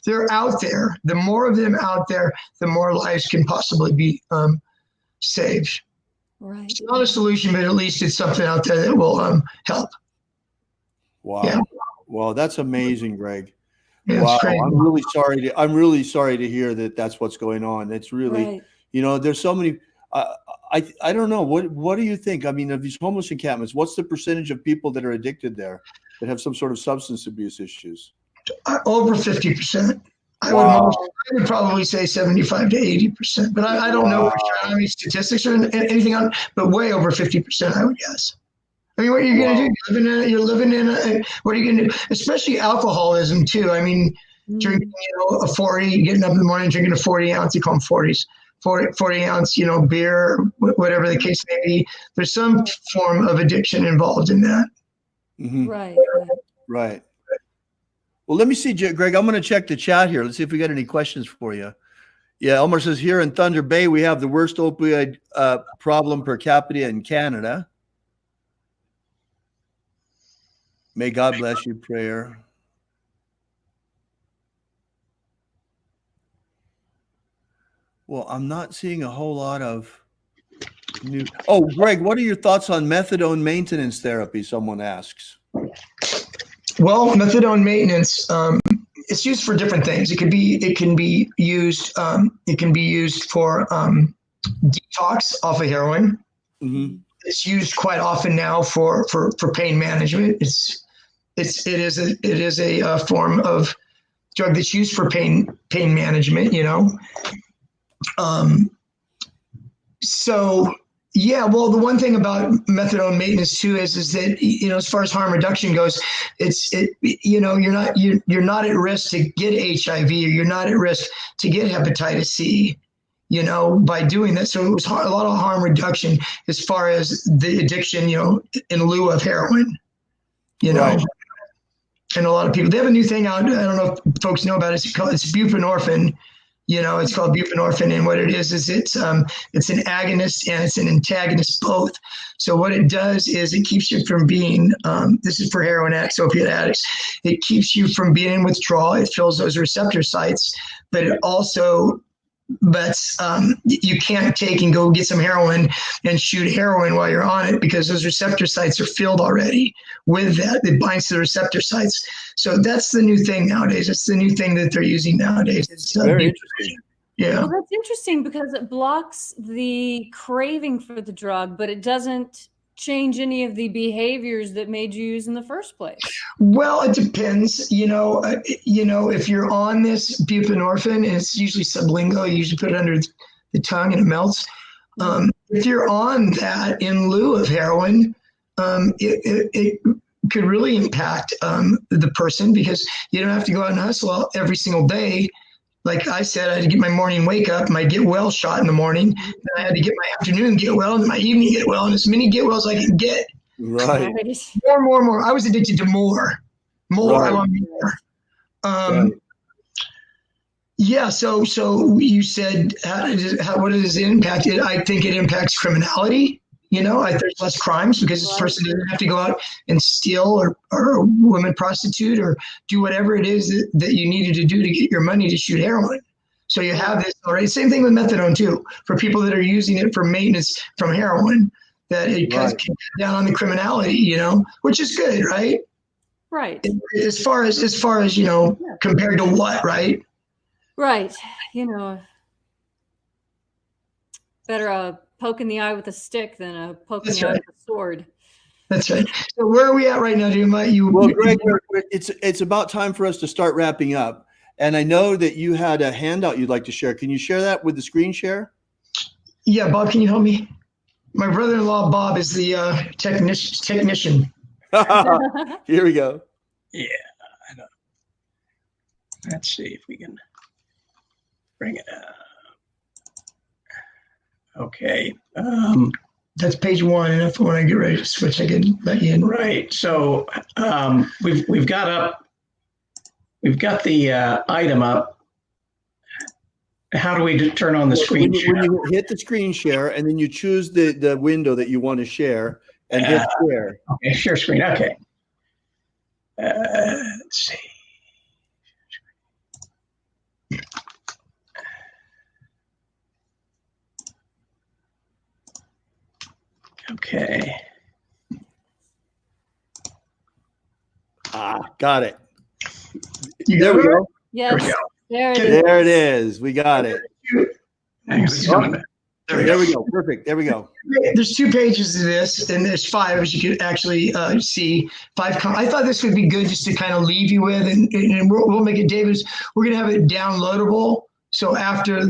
they're out there. The more of them out there, the more lives can possibly be saved. Right. It's not a solution, but at least it's something out there that will help. Wow. Yeah. Wow, that's amazing, Greg. Yeah, wow. it's crazy. I'm really sorry to hear that that's what's going on. It's really, there's so many. I don't know. What do you think? I mean, of these homeless encampments, what's the percentage of people that are addicted there that have some sort of substance abuse issues? Over 50%. I would probably say 75 to 80%, but I don't know for sure. I don't have any statistics or anything on, but way over 50%, I would guess. I mean, what are you going to do? You're living in what are you going to do? Especially alcoholism too. I mean, drinking, a 40, getting up in the morning, drinking a 40 ounce, you call them 40s, 40 ounce, beer, whatever the case may be. There's some form of addiction involved in that. Mm-hmm. Right. Well, let me see, Greg. I'm going to check the chat here. Let's see if we got any questions for you. Yeah, Elmer says here in Thunder Bay, we have the worst opioid problem per capita in Canada. May God bless you, prayer. Well, I'm not seeing a whole lot of new. Oh, Greg, what are your thoughts on methadone maintenance therapy? Someone asks. Well, methadone maintenance, it's used for different things. It can be used for detox off of heroin. Mm-hmm. It's used quite often now for pain management. It is a form of drug that's used for pain management. So yeah, well, the one thing about methadone maintenance too is that as far as harm reduction goes, you're not at risk to get HIV, or you're not at risk to get hepatitis C, by doing that. So it was a lot of harm reduction as far as the addiction, in lieu of heroin, Right. And a lot of people, they have a new thing out. I don't know if folks know about it. It's buprenorphine. It's called buprenorphine, and what it is it's an agonist and it's an antagonist both. So what it does is it keeps you from being, this is for heroin addicts, opiate addicts, it keeps you from being in withdrawal. It fills those receptor sites, but it also you can't take and go get some heroin and shoot heroin while you're on it, because those receptor sites are filled already with that. It binds to the receptor sites. So that's the new thing nowadays. It's the new thing that they're using nowadays. It's very interesting. Yeah. Well, that's interesting because it blocks the craving for the drug, but it doesn't change any of the behaviors that made you use in the first place. Well, it depends. If you're on this buprenorphine, and it's usually sublingual, you usually put it under the tongue and it melts. If you're on that in lieu of heroin, it could really impact the person, because you don't have to go out and hustle every single day. Like I said, I had to get my morning wake up, my get well shot in the morning. Then I had to get my afternoon get well and my evening get well, and as many get wells I can get. Right. More. I was addicted to more. Right. I want more. Right. Yeah. So you said, what does it impact? I think it impacts criminality. There's less crimes because this person doesn't have to go out and steal or a woman prostitute or do whatever it is that you needed to do to get your money to shoot heroin. So you have this already. Same thing with methadone too, for people that are using it for maintenance from heroin, that it cuts down on the criminality, which is good, right? Right. As far as compared to what, right? Right. Better a poke in the eye with a stick than a poke in the eye with a sword. That's right. So where are we at right now, Greg? It's about time for us to start wrapping up. And I know that you had a handout you'd like to share. Can you share that with the screen share? Yeah, Bob, can you help me? My brother-in-law, Bob, is the technician. Here we go. Yeah, I know. Let's see if we can bring it up. Okay. That's page 1, and if when I get ready to switch, I can let you in. Right. So we've got the item up. How do we turn on the screen share? When you hit the screen share, and then you choose the window that you want to share, and hit share. Okay, share screen. Okay. Let's see. Okay. Got it. There we go. Yes. There it is. We got it. Hang on just a minute. There we go. Perfect. There we go. There's 2 pages to this, and there's 5, as you can actually see. 5. I thought this would be good just to kind of leave you with, and we'll make it, David. We're going to have it downloadable. So after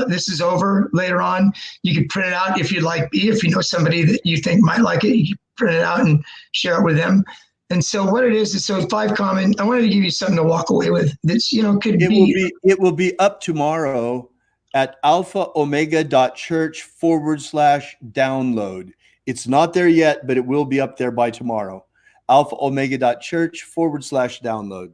this is over later on, you can print it out if you'd like. If you know somebody that you think might like it, you can print it out and share it with them. And so what it is so 5 common. I wanted to give you something to walk away with. That's could be. It will be up tomorrow at alphaomega.church/download. It's not there yet, but it will be up there by tomorrow. alphaomega.church/download.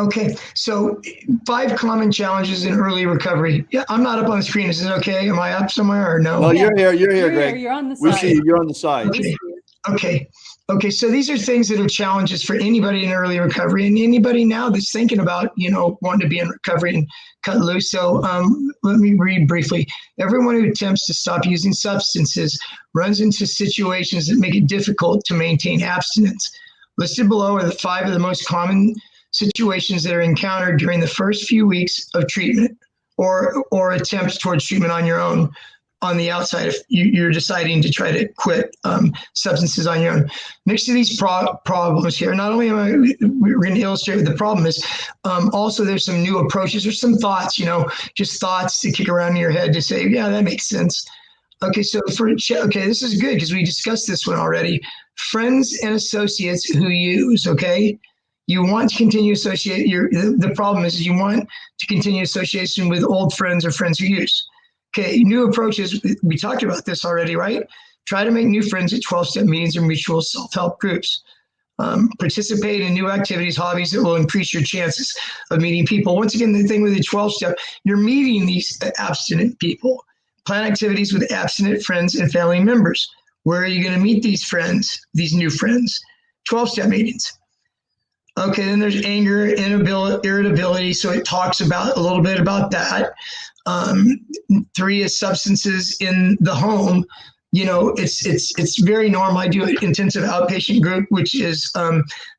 Okay, so 5 common challenges in early recovery. Yeah, I'm not up on the screen. Is it okay? Am I up somewhere or no? Well, you're here. You're here, Greg. You're on the We side. see you. You're on the side. Okay. So these are things that are challenges for anybody in early recovery and anybody now that's thinking about, wanting to be in recovery and cut loose. So let me read briefly. Everyone who attempts to stop using substances runs into situations that make it difficult to maintain abstinence. Listed below are the 5 of the most common situations that are encountered during the first few weeks of treatment or attempts towards treatment on your own. On the outside, if you're deciding to try to quit substances on your own. Next to these problems here, not only we're going to illustrate what the problem is, also there's some new approaches or some thoughts, just thoughts to kick around in your head to say, yeah, that makes sense. Okay, so this is good because we discussed this one already. Friends and associates who use, okay? You want to continue associate the problem is you want to continue association with old friends or friends who use. Okay, new approaches. We talked about this already, right? Try to make new friends at 12-step meetings or mutual self-help groups. Participate in new activities, hobbies that will increase your chances of meeting people. Once again, the thing with the 12-step, you're meeting these abstinent people. Plan activities with abstinent friends and family members. Where are you going to meet these friends, these new friends? 12-step meetings. Okay, then there's anger, irritability. So it talks about a little bit about that. 3 is substances in the home. It's very normal. I do an intensive outpatient group, which is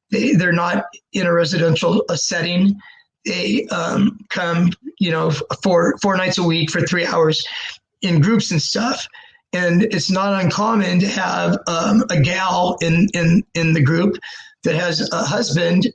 they're not in a residential setting. They come, 4 nights a week for 3 hours in groups and stuff. And it's not uncommon to have a gal in the group that has a husband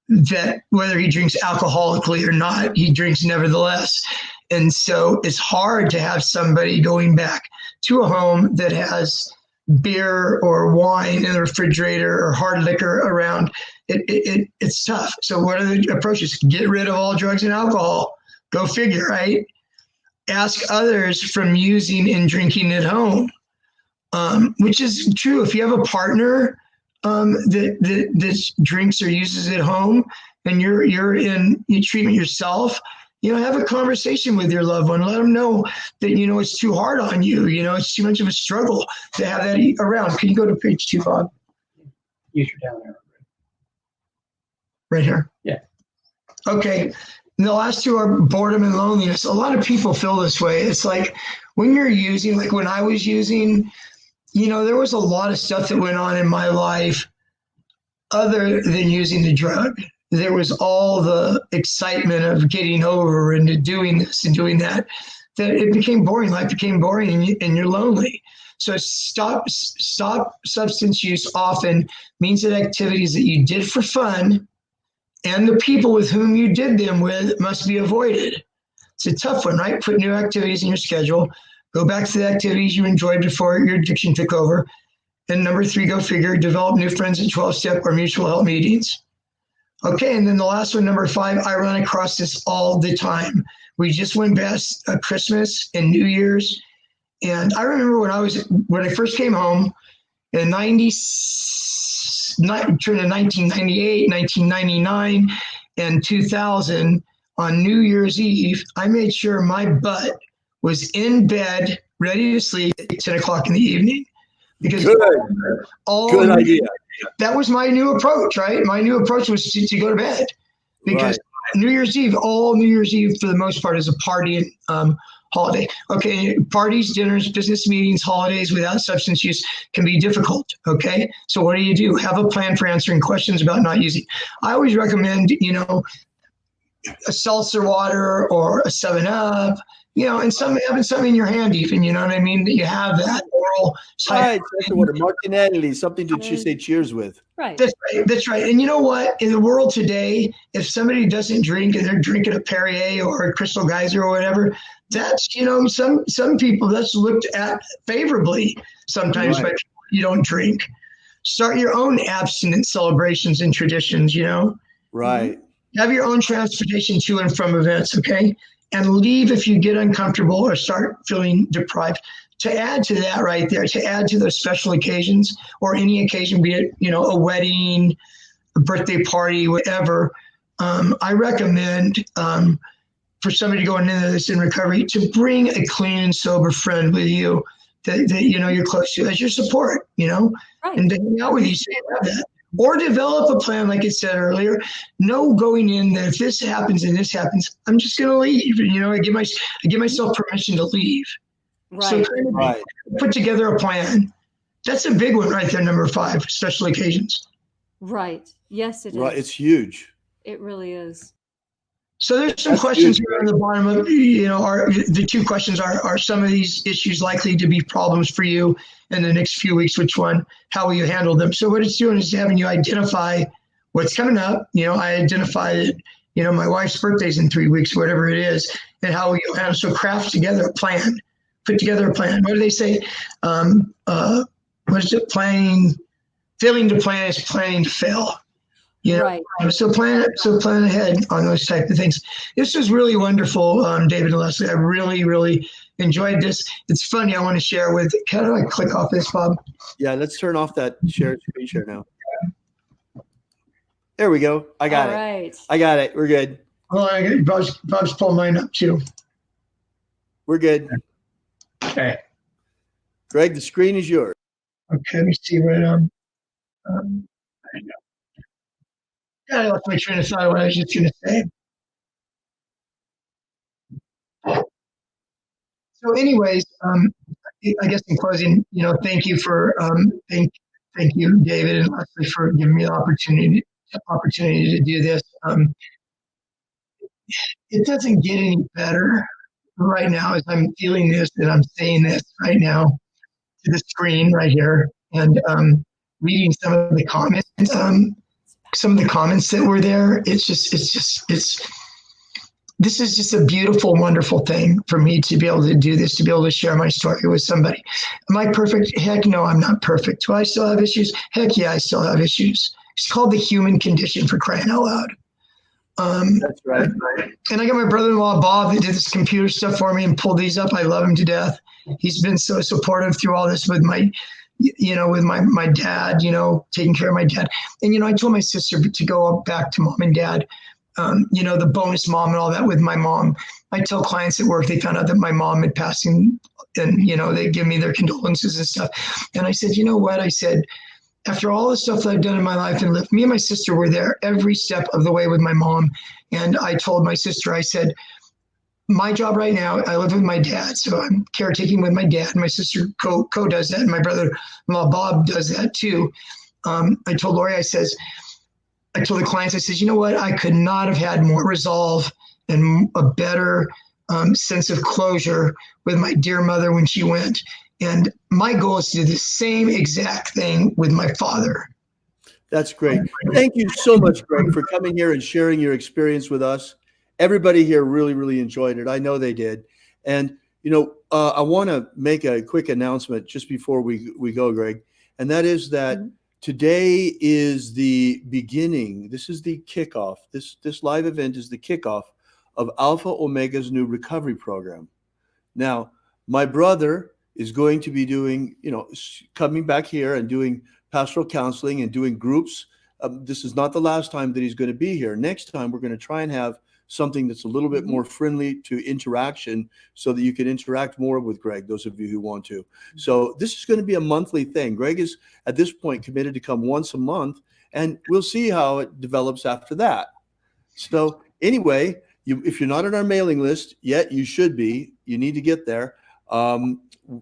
that whether he drinks alcoholically or not, he drinks nevertheless. And so it's hard to have somebody going back to a home that has beer or wine in the refrigerator or hard liquor around. It's tough. So what are the approaches? Get rid of all drugs and alcohol. Go figure, right? Ask others from using and drinking at home, which is true. If you have a partner that drinks or uses at home, and you're in treatment yourself, have a conversation with your loved one. Let them know that it's too hard on you. It's too much of a struggle to have that around. Can you go to page 2, Bob? Use your down arrow. Right here. Yeah. Okay. And the last 2 are boredom and loneliness. A lot of people feel this way. It's like when you're using, like when I was using, there was a lot of stuff that went on in my life other than using the drug. There was all the excitement of getting over and doing this and doing that it became boring. Life became boring and you're lonely. So stop substance use often means that activities that you did for fun and the people with whom you did them with must be avoided. It's a tough one, right? Put new activities in your schedule. Go back to the activities you enjoyed before your addiction took over. And number 3, go figure, develop new friends at 12-step or mutual help meetings. Okay, and then the last one, number 5, I run across this all the time. We just went past Christmas and New Year's. And I remember when I first came home in 1998, 1999, and 2000, on New Year's Eve, I made sure my butt was in bed, ready to sleep at 10 o'clock in the evening. Because good idea. That was my new approach, right? My new approach was to go to bed. Because New Year's Eve for the most part is a party holiday. Okay, parties, dinners, business meetings, holidays without substance use can be difficult. Okay, so what do? Have a plan for answering questions about not using. I always recommend, a seltzer water or a 7-Up, and having something in your hand even, you know what I mean? That you have that oral. Right, water, Martinelli, something to say cheers with. Right. That's right. And you know what? In the world today, if somebody doesn't drink and they're drinking a Perrier or a Crystal Geyser or whatever, that's, some people that's looked at favorably sometimes, but you don't drink. Start your own abstinence celebrations and traditions, you know? Right. Have your own transportation to and from events, okay? And leave if you get uncomfortable or start feeling deprived. To add to that right there, to add to those special occasions or any occasion, be it, you know, a wedding, a birthday party, whatever, I recommend for somebody going into this in recovery to bring a clean and sober friend with you that you know you're close to as your support, you know, Right. and to hang out with you so you have that. Or develop a plan, like I said earlier. No going in that if this happens and this happens, I'm just going to leave. You know, I give myself permission to leave. Right. So Right. put together a plan. That's a big one right there, number 5, special occasions. Right. Yes, it is. Right. It's huge. It really is. So there's some That's questions huge. here on the bottom of, you know, the 2 questions are some of these issues likely to be problems for you in the next few weeks? Which one? How will you handle them? So what it's doing is having you identify what's coming up. You know, I identify that, you know, my wife's birthday's in 3 weeks, whatever it is, and how will you handle. So craft together a plan. Put together a plan. What do they say? What is it? Failing to plan is planning to fail. You know? Right. So plan ahead on those type of things. This was really wonderful, David and Leslie. I really, really enjoyed this. It's funny. I want to share with. How do I click off this, Bob? Yeah, let's turn off that screen share now. There we go. I got it. Right. I got it. We're good. Oh, Bob's pulling mine up too. We're good. Okay. Greg, the screen is yours. Okay. Let me see what I lost my train of thought of what I was just going to say. So, anyways, I guess in closing, you know, thank you for thank you, David and Leslie, for giving me the opportunity to do this. It doesn't get any better right now as I'm feeling this and I'm saying this right now to the screen right here and reading some of the comments. Some of the comments that were there. This is just a beautiful, wonderful thing for me to be able to do this, to be able to share my story with somebody. Am I perfect? Heck no, I'm not perfect. Do I still have issues? Heck yeah, I still have issues. It's called the human condition, for crying out loud. That's right. And I got my brother-in-law, Bob, that did this computer stuff for me and pulled these up. I love him to death. He's been so supportive through all this with my dad, you know, taking care of my dad. And, you know, I told my sister to go back to mom and dad, you know, the bonus mom and all that with my mom. I tell clients at work, they found out that my mom had passed and, you know, they give me their condolences and stuff. And I said, you know what? I said, after all the stuff that I've done in my life and lived, me and my sister were there every step of the way with my mom. And I told my sister, I said, my job right now, I live with my dad, so I'm caretaking with my dad. My sister co does that, and my brother-in-law Bob does that too. I told Lori, I told the clients, I said, you know what? I could not have had more resolve and a better sense of closure with my dear mother when she went. And my goal is to do the same exact thing with my father. That's great. Thank you so much, Greg, for coming here and sharing your experience with us. Everybody here really, really enjoyed it. I know they did. And, you know, I want to make a quick announcement just before we go, Greg. And that is that today is the beginning. This is the kickoff. This live event is the kickoff of Alpha Omega's new recovery program. Now, my brother is going to be doing, you know, coming back here and doing pastoral counseling and doing groups. This is not the last time that he's going to be here. Next time, we're going to try and have something that's a little bit more friendly to interaction so that you can interact more with Greg, those of you who want to. So this is going to be a monthly thing. Greg is, at this point, committed to come once a month, and we'll see how it develops after that. So anyway, if you're not on our mailing list yet, you should be. You need to get there.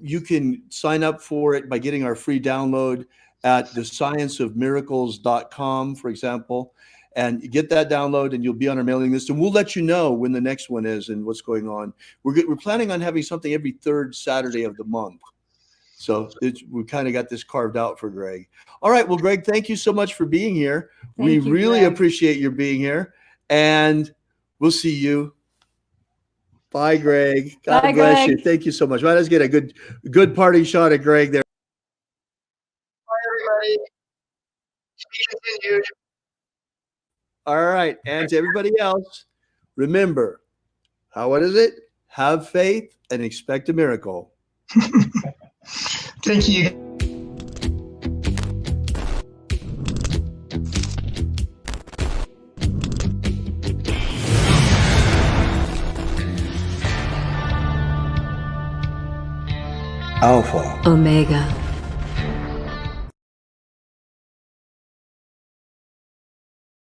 You can sign up for it by getting our free download at thescienceofmiracles.com, for example. And you get that download and you'll be on our mailing list, and we'll let you know when the next one is and what's going on. We're planning on having something every third Saturday of the month. So we kind of got this carved out for Greg. All right. Well, Greg, thank you so much for being here. We really appreciate your being here, and we'll see you. Bye, Greg. God bless you. Thank you so much. Well, let's get a good party shot at Greg there. Bye, everybody. continued. All right. And to everybody else, remember, what is it? Have faith and expect a miracle. Thank you. Alpha Omega.